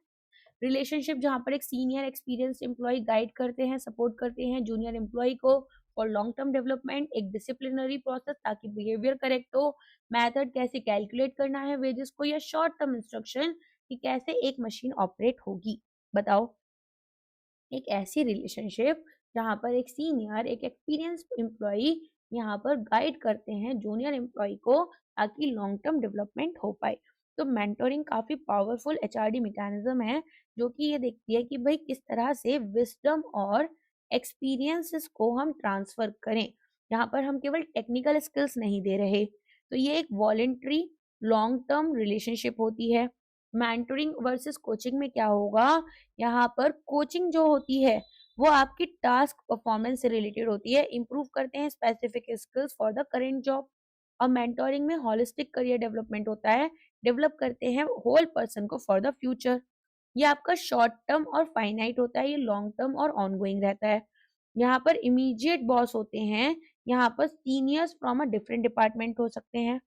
रिलेशनशिप जहाँ पर एक सीनियर एक्सपीरियंस एम्प्लॉय गाइड करते हैं, सपोर्ट करते हैं जूनियर एम्प्लॉय को फॉर लॉन्ग टर्म डेवलपमेंट, एक डिसिप्लिनरी प्रोसेस ताकि बिहेवियर करेक्ट हो, मेथड कैसे कैलकुलेट करना है वेजेस को, या शॉर्ट टर्म इंस्ट्रक्शन कि कैसे एक मशीन ऑपरेट होगी। बताओ, एक ऐसी रिलेशनशिप जहाँ पर एक सीनियर एक एक्सपीरियंस एम्प्लॉय यहाँ पर गाइड करते हैं जूनियर एम्प्लॉय को ताकि लॉन्ग टर्म डेवलपमेंट हो पाए। तो मेंटोरिंग काफी पावरफुल एचआरडी मैकेनिज्म है जो कि ये देखती है कि भाई किस तरह से विजडम और एक्सपीरियंसेस को हम ट्रांसफर करें। यहाँ पर हम केवल टेक्निकल स्किल्स नहीं दे रहे। तो ये एक वॉलेंट्री लॉन्ग टर्म रिलेशनशिप होती है। मेंटोरिंग वर्सेस कोचिंग में क्या होगा, यहाँ पर कोचिंग जो होती है वो आपकी टास्क परफॉर्मेंस से रिलेटेड होती है, इंप्रूव करते हैं specific skills for the current job. और मेंटोरिंग में होलिस्टिक करियर डेवलपमेंट होता है, डेवलप करते हैं होल पर्सन को फॉर द फ्यूचर। ये आपका शॉर्ट टर्म और फाइनाइट होता है, ये लॉन्ग टर्म और ऑनगोइंग रहता है। यहाँ पर इमीडिएट बॉस होते हैं, यहाँ पर seniors from a different department हो सकते हैं।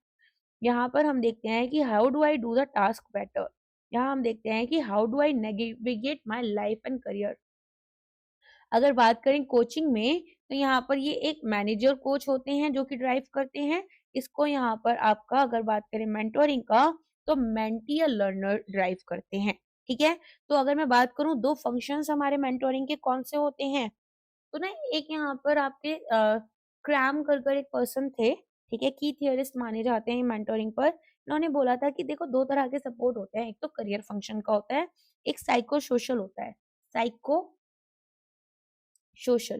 यहाँ पर हम देखते हैं कि how do I do the task better. यहाँ हम देखते हैं कि how do I navigate my life and career. अगर बात करें कोचिंग में, तो यहाँ पर ये एक मैनेजर कोच होते हैं जो कि ड्राइव करते हैं इसको। यहाँ पर आपका अगर बात करें मेंटोरिंग का, तो मेंटी या लर्नर ड्राइव करते हैं। ठीक है, तो अगर मैं बात करूं दो फंक्शंस हमारे मेंटोरिंग के कौन से होते हैं, तो ना एक यहाँ पर आपके क्रैम कर एक पर्सन थे। ठीक है, की थियरिस्ट माने जाते हैं मेंटोरिंग पर। इन्होंने बोला था कि देखो, दो तरह के सपोर्ट होते हैं, एक तो करियर फंक्शन का होता है, एक साइको सोशल होता है। साइको सोशल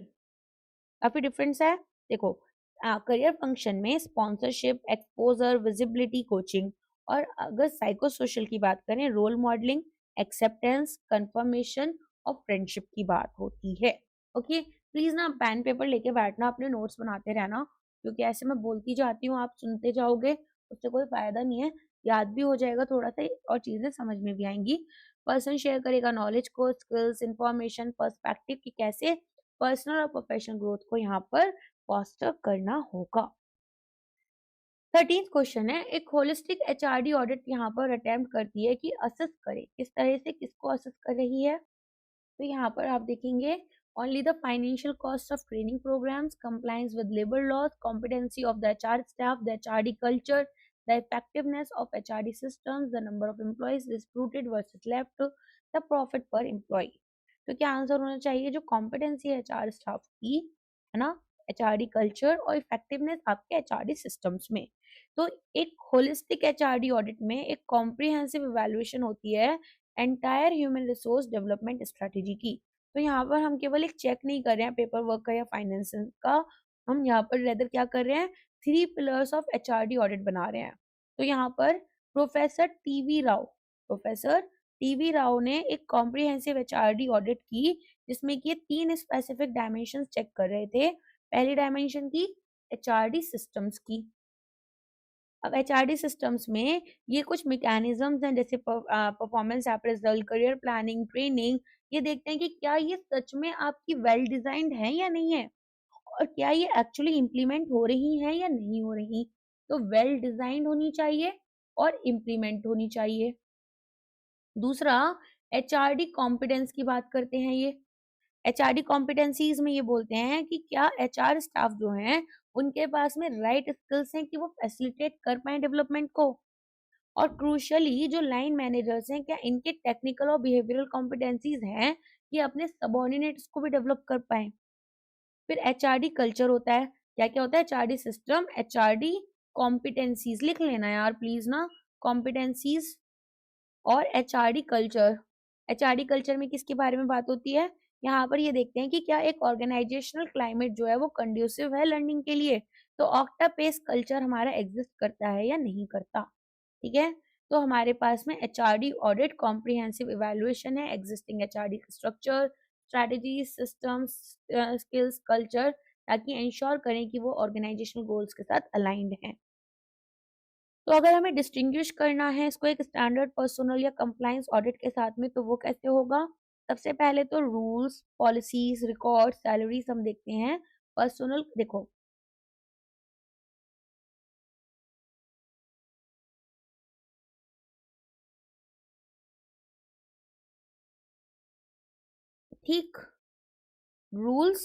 काफी डिफरेंस है। देखो, करियर फंक्शन में स्पॉन्सरशिप, एक्सपोजर, विजिबिलिटी, कोचिंग। और अगर साइको सोशल की बात करें, रोल मॉडलिंग, एक्सेप्टेंस, कंफर्मेशन और फ्रेंडशिप की बात होती है। ओके, प्लीज ना पेन पेपर लेके बैठना, अपने नोट्स बनाते रहना, क्योंकि ऐसे मैं बोलती जाती हूँ, आप सुनते जाओगे, उससे कोई फायदा नहीं है। याद भी हो जाएगा थोड़ा सा और चीजें समझ में भी आएंगी। पर्सन शेयर करेगा नॉलेज को, स्किल्स, इंफॉर्मेशन, पर्सपेक्टिव की कैसे पर्सनल और प्रोफेशनल ग्रोथ को यहाँ पर फॉस्टर करना होगा। 13th क्वेश्चन है, एक होलिस्टिक एचआरडी ऑडिट यहाँ पर अटेम्प्ट करती है कि असेस करे, किस तरह से किसको असेस कर रही है। तो यहाँ पर आप देखेंगे only the financial cost of training programs, compliance with labor laws, competency of the HR staff, the HRD culture, the effectiveness of HRD systems, the number of employees recruited versus left, the profit per employee। तो क्या answer होना चाहिए, जो competency है HR staff की, है ना, HRD culture और इफेक्टिवनेस आपके एचआरडी सिस्टम्स में। तो एक होलिस्टिक एचआरडी ऑडिट में एक कॉम्प्रिहेंसिव इवैल्यूएशन होती है entire human resource development strategy की। तो यहाँ पर हम केवल एक चेक नहीं कर रहे हैं पेपर वर्क का या फाइनेंस का, हम यहाँ पर रेदर क्या कर रहे हैं, 3 पिलर्स ऑफ एचआरडी ऑडिट बना रहे हैं। तो यहाँ पर प्रोफेसर टीवी राव ने एक कॉम्प्रिहेंसिव एचआरडी ऑडिट की, जिसमें कि ये 3 स्पेसिफिक डायमेंशन चेक कर रहे थे। पहली डायमेंशन थी एचआरडी सिस्टम्स की। अब एचआरडी सिस्टम्स में ये कुछ मैकेनिज्म्स हैं, जैसे performance appraisal, career planning, training. ये देखते हैं कि क्या ये सच में आपकी वेल डिजाइंड है या नहीं है, और क्या ये एक्चुअली इम्प्लीमेंट हो रही हैं या नहीं हो रही। तो वेल डिजाइंड होनी चाहिए और इम्प्लीमेंट होनी चाहिए। दूसरा, एचआरडी कॉम्पिटेंस की बात करते हैं। ये एचआरडी कॉम्पिटेंसीज में ये बोलते हैं कि क्या एचआर स्टाफ जो हैं उनके पास में राइट स्किल्स हैं कि वो फैसिलिटेट कर पाए डेवलपमेंट को। और क्रूशियली जो लाइन मैनेजर्स हैं, क्या इनके टेक्निकल और बिहेवियरल कॉम्पिटेंसीज हैं कि अपने सबऑर्डिनेट्स को भी डेवलप कर पाए। फिर एचआरडी कल्चर होता है। क्या क्या होता है, एचआरडी सिस्टम, एचआरडी कॉम्पिटेंसीज, लिख लेना यार प्लीज ना, कॉम्पिटेंसीज और एचआरडी कल्चर। एचआरडी कल्चर में किसके बारे में बात होती है, यहाँ पर ये देखते हैं कि क्या एक ऑर्गेनाइजेशनल क्लाइमेट जो है वो कंड्यूसिव है लर्निंग के लिए। तो ऑक्टापेस कल्चर हमारा एग्जिस्ट करता है या नहीं करता। ठीक है, तो हमारे पास में एचआरडी ऑडिट कॉम्प्रिहेंसिव इवैल्यूएशन है existing HRD structure, strategy, systems, skills, culture, ताकि इंश्योर करें कि वो ऑर्गेनाइजेशनल गोल्स के साथ अलाइंड हैं। तो अगर हमें डिस्टिंग्विश करना है इसको एक स्टैंडर्ड पर्सनल या कंप्लायंस ऑडिट के साथ में, तो वो कैसे होगा। सबसे पहले तो रूल्स, पॉलिसीज, रिकॉर्ड, सैलरीज हम देखते हैं। पर्सनल देखो, ठीक, रूल्स,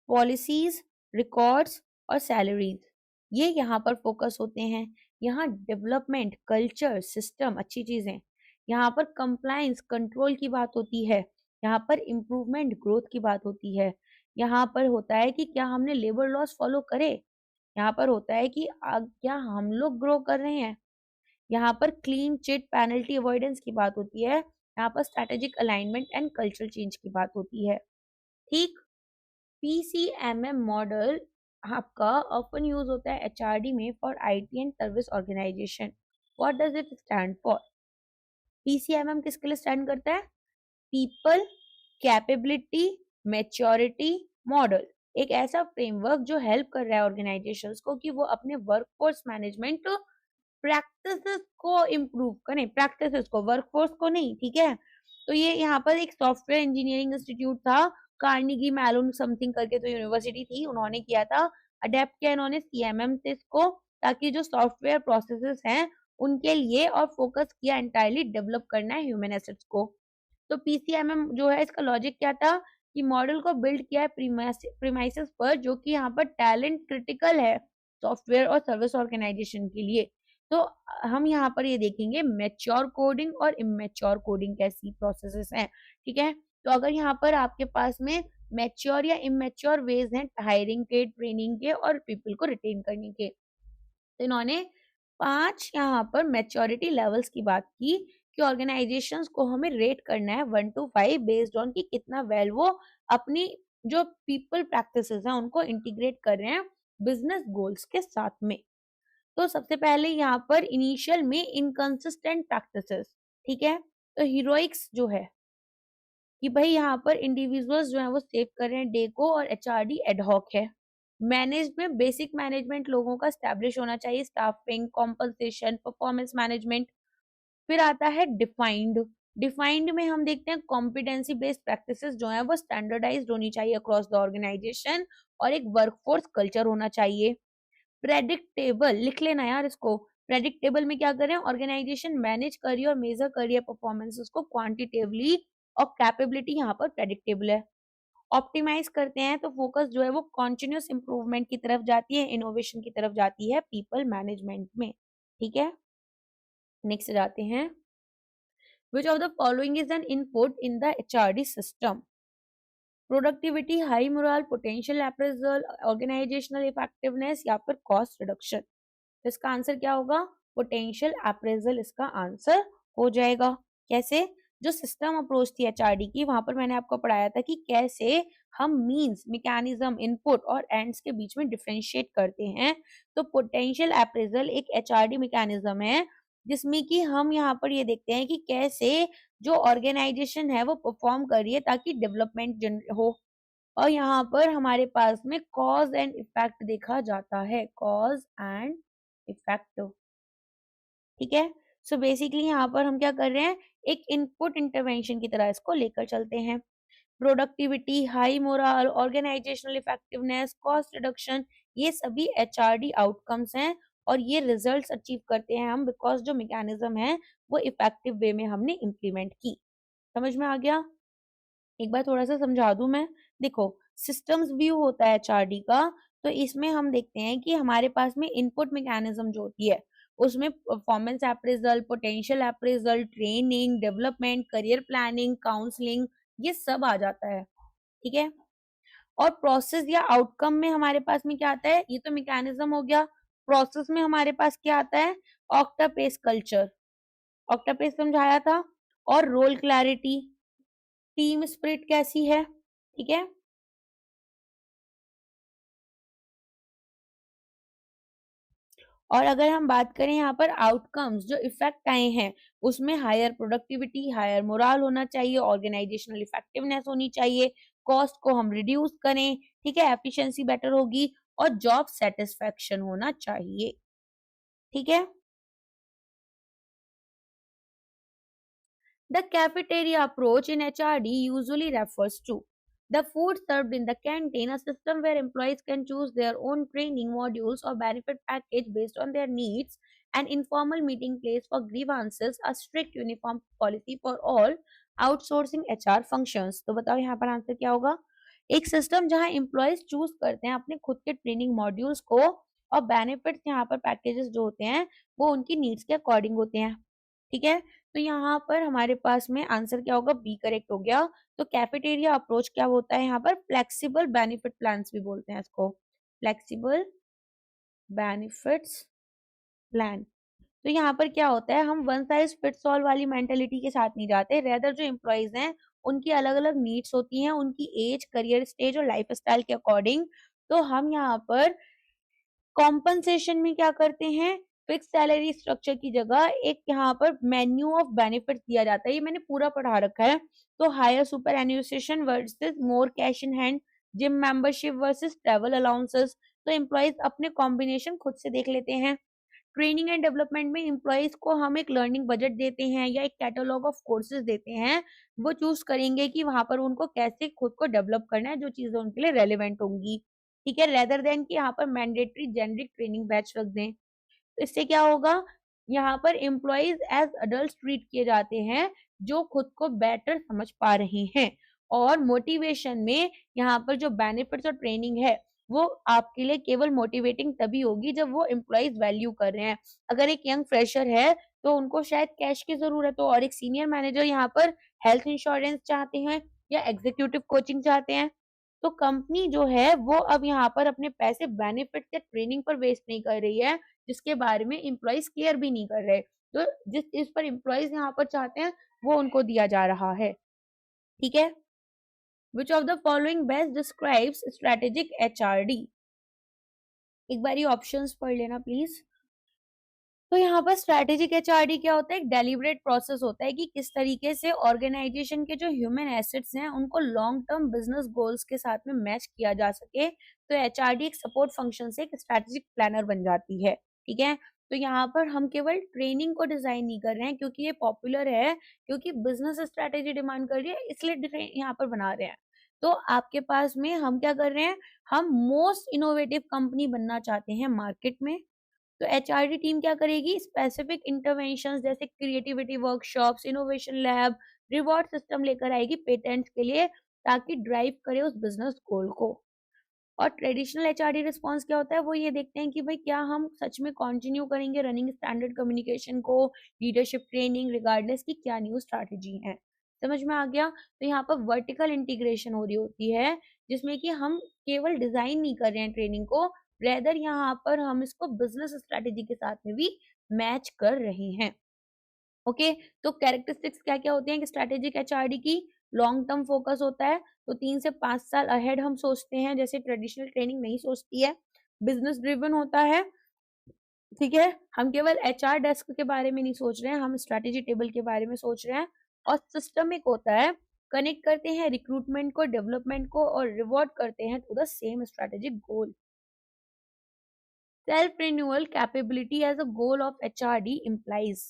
पॉलिसीज, रिकॉर्ड्स और सैलरीज, ये यहाँ पर फोकस होते हैं। यहाँ डेवलपमेंट, कल्चर, सिस्टम अच्छी चीजें। यहाँ पर कंप्लायंस, कंट्रोल की बात होती है। यहाँ पर इम्प्रूवमेंट, ग्रोथ की बात होती है। यहाँ पर होता है कि क्या हमने लेबर लॉस फॉलो करे। यहाँ पर होता है कि क्या हम लोग ग्रो कर रहे हैं। यहाँ पर क्लीन चिट, पेनल्टी अवॉइडेंस की बात होती है। यहाँ पर strategic alignment and cultural change की बात होती है। ठीक, पीसीएमएम मॉडल आपका ऑफन यूज होता है एचआरडी में for IT and service organisation. What does it stand for. PCMM किसके लिए स्टैंड करता है, पीपल, कैपेबिलिटी, मैच्योरिटी मॉडल। एक ऐसा फ्रेमवर्क जो हेल्प कर रहा है ऑर्गेनाइजेशंस को कि वो अपने वर्कफोर्स मैनेजमेंट प्रैक्टिसेस को इम्प्रूव करें, प्रैक्टिसेस को, वर्कफोर्स को नहीं। ठीक है, तो ये यहाँ पर एक सॉफ्टवेयर इंजीनियरिंग इंस्टीट्यूट था, कार्निगी मैलोन समथिंग करके तो यूनिवर्सिटी थी, उन्होंने किया था, अडेप्ट किया इन्होंने सीएमएम से इसको, ताकि जो सॉफ्टवेयर प्रोसेसेस हैं उनके लिए, और फोकस किया एंटायरली डेवलप करना है ह्यूमन एसेट्स को। तो पीसीएमएम जो है इसका लॉजिक क्या था कि मॉडल को बिल्ड किया है प्रीमाइसेस पर, जो कि यहाँ पर टैलेंट क्रिटिकल है सॉफ्टवेयर और सर्विस ऑर्गेनाइजेशन के लिए। तो हम यहाँ पर ये देखेंगे मैच्योर कोडिंग और इमेच्योर कोडिंग कैसी प्रोसेसेस हैं। ठीक है, तो अगर यहाँ पर आपके पास में मैच्योर या इमेच्योर वेज हैं हायरिंग के, ट्रेनिंग के और पीपल को रिटेन करने के, तो इन्होंने 5 यहाँ पर मैच्योरिटी लेवल्स की बात की कि ऑर्गेनाइजेशंस को हमें रेट करना है 1 to 5 बेस्ड ऑन कि कितना वेल वो अपनी जो पीपल प्रैक्टिसेस हैं उनको इंटीग्रेट कर रहे हैं बिजनेस गोल्स के साथ में। तो सबसे पहले यहाँ पर इनिशियल में इनकंसिस्टेंट प्रैक्टिसेस। ठीक है, तो हीरोइक्स जो है कि भाई यहाँ पर इंडिविजुअल्स जो है वो सेव कर रहे हैं डे को, और एचआरडी एडहॉक है। मैनेज में बेसिक मैनेजमेंट लोगों का स्टैब्लिश होना चाहिए, स्टाफिंग, कॉम्पनसेशन, परफॉर्मेंस मैनेजमेंट। फिर आता है डिफाइंड। डिफाइंड में हम देखते हैं कॉम्पिटेंसी बेस्ड प्रैक्टिसेस जो है वो स्टैंडर्डाइज्ड होनी चाहिए अक्रॉस द ऑर्गेनाइजेशन, और एक वर्कफोर्स कल्चर होना चाहिए। प्रेडिक्टेबल लिख लेना यार इसको। प्रेडिक्टेबल में क्या करें, ऑर्गेनाइजेशन मैनेज कर रही है और मेजर कर रही है परफॉर्मेंसेस को क्वांटिटेटिवली, और कैपेबिलिटी यहाँ पर प्रेडिक्टेबल है। ऑप्टिमाइज करते हैं तो फोकस जो है वो कॉन्टिन्यूस इंप्रूवमेंट की तरफ जाती है, इनोवेशन की तरफ जाती है पीपल मैनेजमेंट में। ठीक है, नेक्स्ट जाते हैं। Which of the following is an input in the HRD system? Productivity, high morale, potential appraisal, organisational effectiveness या फिर कॉस्ट रिडक्शन। इसका आंसर क्या होगा? पोटेंशियल अप्रेजल इसका आंसर हो जाएगा। कैसे? जो सिस्टम अप्रोच थी एचआरडी की, वहां पर मैंने आपको पढ़ाया था कि कैसे हम मींस, मैकेनिज्म, इनपुट और एंड्स के बीच में डिफरेंशिएट करते हैं। तो पोटेंशियल अप्रेजल एक एचआरडी मैकेनिज्म है जिसमें कि हम यहाँ पर ये देखते हैं कि कैसे जो ऑर्गेनाइजेशन है वो परफॉर्म कर रही है ताकि डेवलपमेंट हो। और यहाँ पर हमारे पास में कॉज एंड इफेक्ट देखा जाता है, कॉज एंड इफेक्ट। ठीक है, सो बेसिकली यहाँ पर हम क्या कर रहे हैं, एक इनपुट इंटरवेंशन की तरह इसको लेकर चलते हैं। Productivity, high morale, organisational effectiveness, cost reduction, ये सभी एचआरडी आउटकम्स हैं और ये रिजल्ट्स अचीव करते हैं हम बिकॉज जो मैकेनिज्म है वो इफेक्टिव वे में हमने इम्प्लीमेंट की। समझ में आ गया? एक बार थोड़ा सा समझा दूं मैं। देखो, सिस्टम्स व्यू होता है एचआरडी का, तो इसमें हम देखते हैं कि हमारे पास में इनपुट मैकेनिज्म जो होती है उसमें performance appraisal, potential appraisal, training, development, career planning, counselling, ये सब आ जाता है। ठीक है, और प्रोसेस या आउटकम में हमारे पास में क्या आता है, ये तो मैकेनिज्म हो गया। प्रोसेस में हमारे पास क्या आता है, ऑक्टापेस कल्चर, ऑक्टापेस समझाया था, और रोल क्लैरिटी, टीम स्पिरिट कैसी है। ठीक है, और अगर हम बात करें यहाँ पर आउटकम्स जो इफेक्ट आए हैं, उसमें हायर प्रोडक्टिविटी, हायर मोरल होना चाहिए, ऑर्गेनाइजेशनल इफेक्टिवनेस होनी चाहिए, कॉस्ट को हम रिड्यूस करें, ठीक है, एफिशिएंसी बेटर होगी, और जॉब सेटिस्फेक्शन होना चाहिए। ठीक है, the cafeteria approach in HRD usually refers to the food served in the canteen, a system where employees can choose their own training modules or benefit package based on their needs, an informal meeting place for grievances, a strict uniform policy for all outsourcing HR functions। तो बताओ यहाँ पर answer क्या होगा? एक system जहाँ employees choose करते हैं अपने खुद के ट्रेनिंग मॉड्यूल्स को, और बेनिफिट्स यहाँ पर पैकेजेस जो होते हैं वो उनकी नीड्स के अकॉर्डिंग होते हैं। ठीक है, तो यहाँ पर हमारे पास में आंसर क्या होगा? बी करेक्ट हो गया। तो कैफेटेरिया अप्रोच क्या होता है यहाँ पर? फ्लेक्सिबल बेनिफिट प्लान्स भी बोलते हैं इसको, फ्लेक्सिबल बेनिफिट्स प्लान। तो यहाँ पर क्या होता है, हम वन साइज फिट्स ऑल वाली मेंटेलिटी के साथ नहीं जाते, रेदर जो एम्प्लॉयज हैं उनकी अलग अलग नीड्स होती हैं, उनकी एज, करियर स्टेज और लाइफ स्टाइल के अकॉर्डिंग। तो हम यहाँ पर कॉम्पनसेशन में क्या करते हैं, फिक्स सैलरी स्ट्रक्चर की जगह एक यहाँ पर मेन्यू ऑफ बेनिफिट दिया जाता है, ये मैंने पूरा पढ़ा रखा है। तो higher superannuation versus more cash in hand, gym membership versus travel allowances. तो एम्प्लॉयज अपने कॉम्बिनेशन खुद से देख लेते हैं। ट्रेनिंग एंड डेवलपमेंट में एम्प्लॉयज को हम एक लर्निंग बजट देते हैं या एक कैटलॉग ऑफ कोर्सेज देते हैं, वो चूज करेंगे कि वहां पर उनको कैसे खुद को डेवलप करना है, जो चीजें उनके लिए रेलिवेंट होंगी। ठीक है, रेदर देन कि यहाँ पर मैंडेटरी जेनरिक ट्रेनिंग बैच रख दें। तो इससे क्या होगा, यहाँ पर एम्प्लॉयज एज अडल्ट ट्रीट किए जाते हैं जो खुद को बेटर समझ पा रहे हैं, और मोटिवेशन में यहाँ पर जो बेनिफिट्स और ट्रेनिंग है वो आपके लिए केवल मोटिवेटिंग तभी होगी जब वो एम्प्लॉयज वैल्यू कर रहे हैं। अगर एक यंग फ्रेशर है तो उनको शायद कैश की जरूरत हो, और एक सीनियर मैनेजर यहाँ पर हेल्थ इंश्योरेंस चाहते हैं या एग्जीक्यूटिव कोचिंग चाहते हैं, तो कंपनी जो है वो अब यहाँ पर अपने पैसे बेनिफिट या ट्रेनिंग पर वेस्ट नहीं कर रही है, जिसके बारे में एम्प्लॉयज केयर भी नहीं कर रहे। तो जिस चीज पर एम्प्लॉयज यहाँ पर चाहते हैं वो उनको दिया जा रहा है। ठीक है, which of the following best describes strategic HRD? एक बार ये ऑप्शंस पढ़ लेना प्लीज। तो यहाँ पर स्ट्रैटेजिक एचआरडी क्या होता है, एक डेलिब्रेट प्रोसेस होता है कि किस तरीके से ऑर्गेनाइजेशन के जो ह्यूमन एसेट्स हैं उनको लॉन्ग टर्म बिजनेस गोल्स के साथ में मैच किया जा सके। तो एचआरडी एक सपोर्ट फंक्शन से एक स्ट्रैटेजिक प्लानर बन जाती है। ठीक है, तो यहाँ पर हम केवल ट्रेनिंग को डिजाइन नहीं कर रहे हैं क्योंकि ये पॉपुलर है, क्योंकि बिजनेस स्ट्रैटेजी डिमांड कर रही है, इसलिए यहाँ पर बना रहे हैं। तो आपके पास में हम क्या कर रहे हैं, हम मोस्ट इनोवेटिव कंपनी बनना चाहते हैं मार्केट में। तो एचआरडी टीम क्या करेगी, स्पेसिफिक इंटरवेंशंस जैसे creativity workshops, innovation lab, reward system लेकर आएगी पेटेंट्स के लिए, ताकि ड्राइव करे उस बिजनेस गोल को। और ट्रेडिशनल एचआरडी रिस्पॉन्स क्या होता है, वो ये देखते हैं कि भाई क्या हम सच में कंटिन्यू करेंगे रनिंग स्टैंडर्ड कम्युनिकेशन को, लीडरशिप ट्रेनिंग रिगार्डलेस की क्या न्यू स्ट्रैटेजी है। समझ में आ गया। तो यहाँ पर वर्टिकल इंटीग्रेशन हो रही होती है, जिसमें कि हम केवल डिजाइन नहीं कर रहे हैं ट्रेनिंग को, रेदर यहाँ पर हम इसको बिजनेस स्ट्रैटेजी के साथ में भी मैच कर रहे हैं। ओके, तो कैरेक्टरिस्टिक्स क्या क्या होते हैं कि स्ट्रैटेजिक एचआरडी की, लॉन्ग टर्म फोकस होता है, तो 3 से 5 साल अहेड हम सोचते हैं, जैसे ट्रेडिशनल ट्रेनिंग नहीं सोचती है। बिजनेस ड्रिवन होता है, ठीक है, हम केवल एचआर डेस्क के बारे में नहीं सोच रहे हैं, हम स्ट्रैटेजी टेबल के बारे में सोच रहे हैं। और सिस्टमिक होता है, कनेक्ट करते हैं रिक्रूटमेंट को, डेवलपमेंट को, और रिवॉर्ड करते हैं to the same strategic goal. Self renewal capability as a goal of HRD implies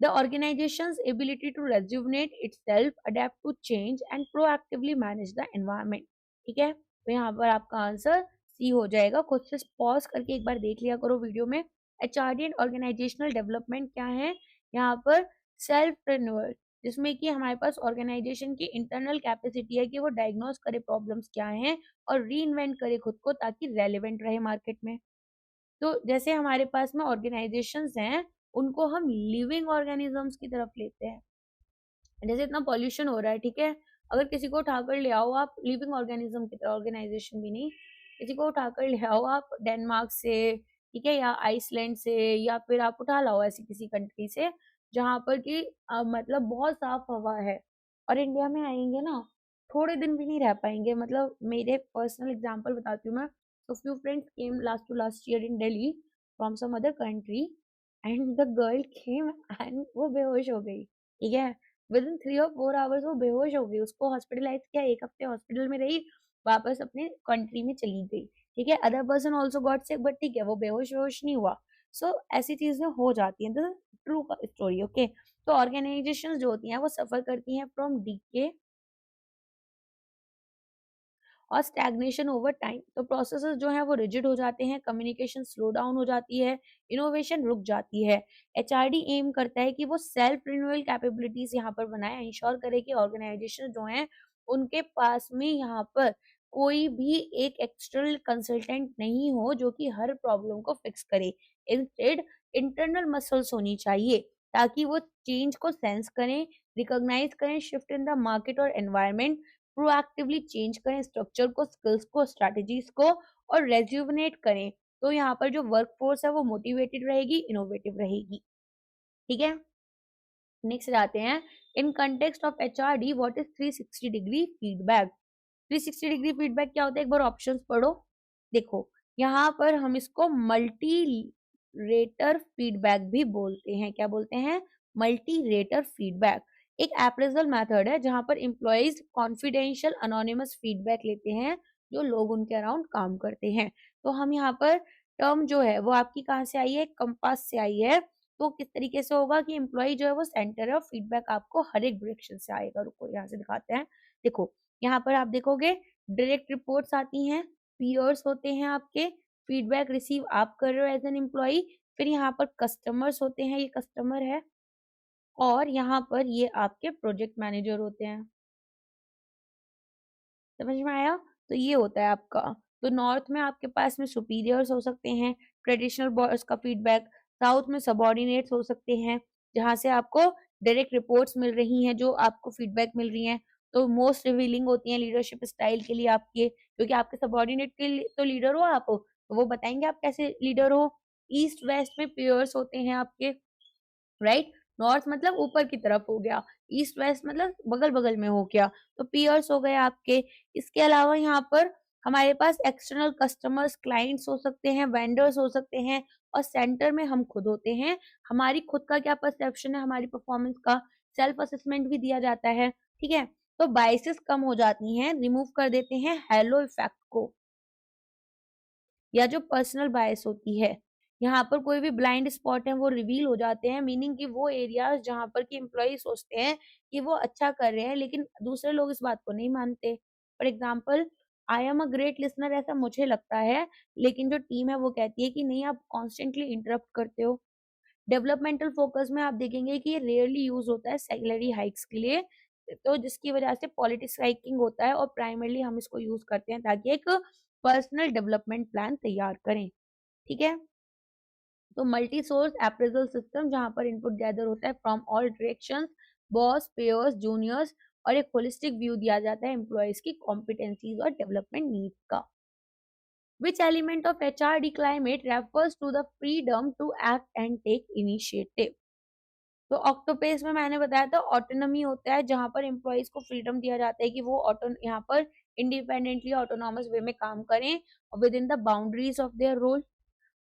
the organization's ability to rejuvenate itself, adapt to change and proactively manage the environment। ठीक है, तो यहाँ पर आपका आंसर सी हो जाएगा। खुद से पॉज करके एक बार देख लिया करो वीडियो में। एचआरडी एंड ऑर्गेनाइजेशनल डेवलपमेंट क्या है, यहाँ पर सेल्फ रिन्यूअल, जिसमें कि हमारे पास ऑर्गेनाइजेशन की इंटरनल कैपेसिटी है कि वो डायग्नोस करे प्रॉब्लम्स क्या हैं और री इन्वेंट करे खुद को, ताकि रेलिवेंट रहे मार्केट में। तो जैसे हमारे पास में ऑर्गेनाइजेशंस हैं, उनको हम लिविंग ऑर्गेनिजम्स की तरफ लेते हैं। जैसे इतना पॉल्यूशन हो रहा है, ठीक है, अगर किसी को उठाकर ले आओ आप लिविंग ऑर्गेनिज्म की तरह, ऑर्गेनाइजेशन भी नहीं, किसी को उठाकर ले आओ आप डेनमार्क से, ठीक है, या आइसलैंड से, या फिर आप उठा लाओ ऐसी किसी कंट्री से जहां पर कि मतलब बहुत साफ हवा है, और इंडिया में आएंगे ना, थोड़े दिन भी नहीं रह पाएंगे। मतलब मेरे पर्सनल एग्जांपल बताती हूँ मैं। तो few friends came last to last year in Delhi from some other country, and the girl came and वो बेहोश हो गई, ठीक है, विद इन 3 और 4 आवर्स वो बेहोश हो गई। उसको हॉस्पिटलाइज किया, 1 हफ्ते हॉस्पिटल में रही, वापस अपने कंट्री में चली गई। ठीक है, other person also got sick, but ठीक है, वो बेहोश वेहोश नहीं हुआ। सो ऐसी चीजें हो जाती हैं, दिस ट्रू स्टोरी। ओके, तो ऑर्गेनाइजेशन जो होती हैं वो सफर करती हैं फ्रॉम डीके और स्टैग्नेशन ओवर टाइम। तो प्रोसेसेस जो है वो रिजिड हो जाते हैं, कम्युनिकेशन स्लो डाउन हो जाती है, इनोवेशन रुक जाती है। एचआरडी एम करता है कि वो सेल्फ रिन्यूअल कैपेबिलिटीज यहाँ पर बनाए, इंश्योर करे कि ऑर्गेनाइजेशन जो है उनके पास में यहाँ पर कोई भी एक एक्सटर्नल कंसल्टेंट नहीं हो जो कि हर प्रॉब्लम को फिक्स करे। इंस्टेड इंटरनल मसल्स होनी चाहिए, ताकि वो चेंज को सेंस करें, रिकॉग्नाइज करें शिफ्ट इन द मार्केट और एनवायरमेंट, प्रोएक्टिवली चेंज करें स्ट्रक्चर को, स्किल्स को, स्ट्रैटेजीज को, और रेज्यूवनेट करें। तो यहाँ पर जो वर्क फोर्स है वो मोटिवेटेड रहेगी, इनोवेटिव रहेगी। ठीक है, नेक्स्ट आते हैं, in context of HRD what is 360 degree feedback. 360 degree feedback क्या होता है, एक बार ऑप्शंस पढ़ो। देखो, यहाँ पर हम इसको मल्टी रेटर फीडबैक भी बोलते हैं। क्या बोलते हैं, मल्टी रेटर फीडबैक। एक अप्रेजल मेथड है जहां पर एम्प्लॉयज कॉन्फिडेंशियल अनोनिमस फीडबैक लेते हैं जो लोग उनके अराउंड काम करते हैं। तो हम यहाँ पर टर्म जो है वो आपकी कहाँ से आई है, कंपास से आई है। तो किस तरीके से होगा कि एम्प्लॉय जो है वो सेंटर है और फीडबैक आपको हर एक डायरेक्शन से आएगा। रुको यहाँ से दिखाते हैं। देखो, यहाँ पर आप देखोगे डायरेक्ट रिपोर्ट्स आती हैं, पीयर्स होते हैं आपके, फीडबैक रिसीव आप कर रहे हो एज एन एम्प्लॉय, फिर यहाँ पर कस्टमर्स होते हैं, ये कस्टमर है, और यहाँ पर ये आपके प्रोजेक्ट मैनेजर होते हैं। समझ में आया। तो ये होता है आपका। तो नॉर्थ में आपके पास में सुपीरियर्स हो सकते हैं, ट्रेडिशनल बॉस का फीडबैक। साउथ में सबॉर्डिनेट्स हो सकते हैं, जहां से आपको डायरेक्ट रिपोर्ट्स मिल रही हैं, जो आपको फीडबैक मिल रही हैं। तो मोस्ट रिवीलिंग होती हैं लीडरशिप स्टाइल के लिए आपके, क्योंकि आपके सबॉर्डिनेट के लिए तो लीडर हो आप, तो वो बताएंगे आप कैसे लीडर हो। ईस्ट वेस्ट में पेयर्स होते हैं आपके, राइट। नॉर्थ मतलब ऊपर की तरफ हो गया, ईस्ट वेस्ट मतलब बगल बगल में हो गया, तो पीयर्स हो गए आपके। इसके अलावा यहाँ पर हमारे पास एक्सटर्नल कस्टमर्स, क्लाइंट्स हो सकते हैं, वेंडर्स हो सकते हैं, और सेंटर में हम खुद होते हैं। हमारी खुद का क्या परसेप्शन है हमारी परफॉर्मेंस का, सेल्फ असेसमेंट भी दिया जाता है। ठीक है, तो बाइसेस कम हो जाती हैं, रिमूव कर देते हैं हेलो इफेक्ट को, या जो पर्सनल बायस होती है। यहाँ पर कोई भी ब्लाइंड स्पॉट है वो रिवील हो जाते हैं, मीनिंग कि वो एरियाज जहाँ पर कि एम्प्लॉय सोचते हैं कि वो अच्छा कर रहे हैं, लेकिन दूसरे लोग इस बात को नहीं मानते। For example I am a great listener ऐसा मुझे लगता है, लेकिन जो टीम है वो कहती है कि नहीं आप कॉन्स्टेंटली इंटरप्ट करते हो। डेवलपमेंटल फोकस में आप देखेंगे कि ये रेयरली यूज होता है सैलरी हाइक्स के लिए, तो जिसकी वजह से पॉलिटिक्स हाइकिंग होता है और प्राइमरली हम इसको यूज करते हैं ताकि एक पर्सनल डेवलपमेंट प्लान तैयार करें। ठीक है, तो मल्टी सोर्स अप्रेजल सिस्टम जहां पर इनपुट गैदर होता है from all directions, boss, pairs, juniors, और एक होलिस्टिक व्यू दिया जाता है एम्प्लॉयज की कॉम्पिटेंसीज और डेवलपमेंट नीड्स का। Which element of HRD climate refers to the freedom to act and take initiative? तो ऑक्टोपेस में मैंने बताया था ऑटोनॉमी होता है जहां पर एम्प्लॉयज को फ्रीडम दिया जाता है कि वो ऑटो यहाँ पर इंडिपेंडेंटली ऑटोनॉमस वे में काम करें within the boundaries of their role.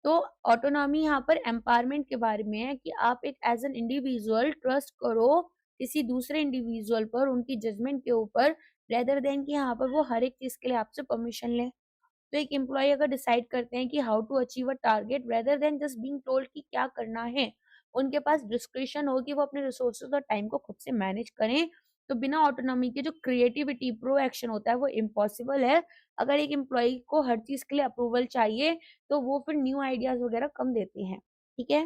तो ऑटोनॉमी यहाँ पर एम्पावरमेंट के बारे में है कि आप एक एज एन इंडिविजुअल ट्रस्ट करो किसी दूसरे इंडिविजुअल पर, उनकी जजमेंट के ऊपर, रेदर देन कि यहाँ पर वो हर एक चीज के लिए आपसे परमिशन ले। तो एक एम्प्लॉय अगर डिसाइड करते हैं कि how to achieve a target rather than just being told कि क्या करना है, उनके पास डिस्क्रिप्शन हो कि वो अपने रिसोर्सेज और टाइम को खुद से मैनेज करें, तो बिना ऑटोनॉमी के जो क्रिएटिविटी प्रो एक्शन होता है वो इम्पॉसिबल है। अगर एक एम्प्लॉय को हर चीज के लिए अप्रूवल चाहिए तो वो फिर न्यू आइडियाज वगैरह कम देते हैं। ठीक है,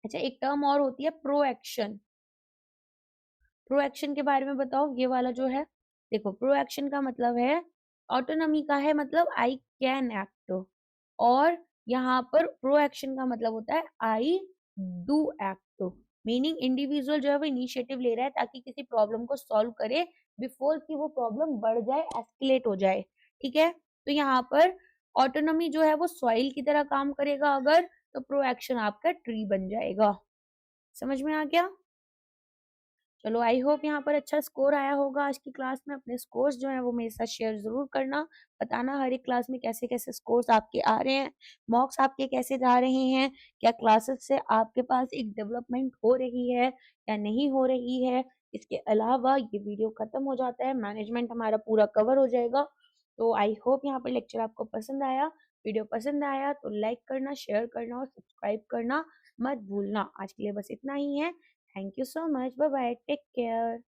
अच्छा एक टर्म और होती है प्रो एक्शन। प्रो एक्शन के बारे में बताओ, ये वाला जो है, देखो प्रो एक्शन का मतलब है, ऑटोनॉमी का है मतलब आई कैन एक्ट, और यहाँ पर प्रो एक्शन का मतलब होता है I do act. Meaning individual जो है वो इनिशिएटिव ले रहा है ताकि किसी प्रॉब्लम को सॉल्व करे बिफोर कि वो प्रॉब्लम बढ़ जाए, एस्केलेट हो जाए। ठीक है, तो यहाँ पर ऑटोनॉमी जो है वो सॉइल की तरह काम करेगा अगर, तो प्रो एक्शन आपका ट्री बन जाएगा। समझ में आ गया? चलो आई होप यहाँ पर अच्छा स्कोर आया होगा आज की क्लास में। अपने स्कोर्स जो है वो मेरे साथ शेयर जरूर करना, बताना हर एक क्लास में कैसे कैसे स्कोर्स आपके आ रहे हैं, मॉक्स आपके कैसे जा रहे हैं, क्या क्लासेस से आपके पास एक डेवलपमेंट हो रही है या नहीं हो रही है। इसके अलावा ये वीडियो खत्म हो जाता है, मैनेजमेंट हमारा पूरा कवर हो जाएगा। तो आई होप यहाँ पर लेक्चर आपको पसंद आया। वीडियो पसंद आया तो लाइक करना, शेयर करना और सब्सक्राइब करना मत भूलना। आज के लिए बस इतना ही है। Thank you so much. Bye bye. Take care.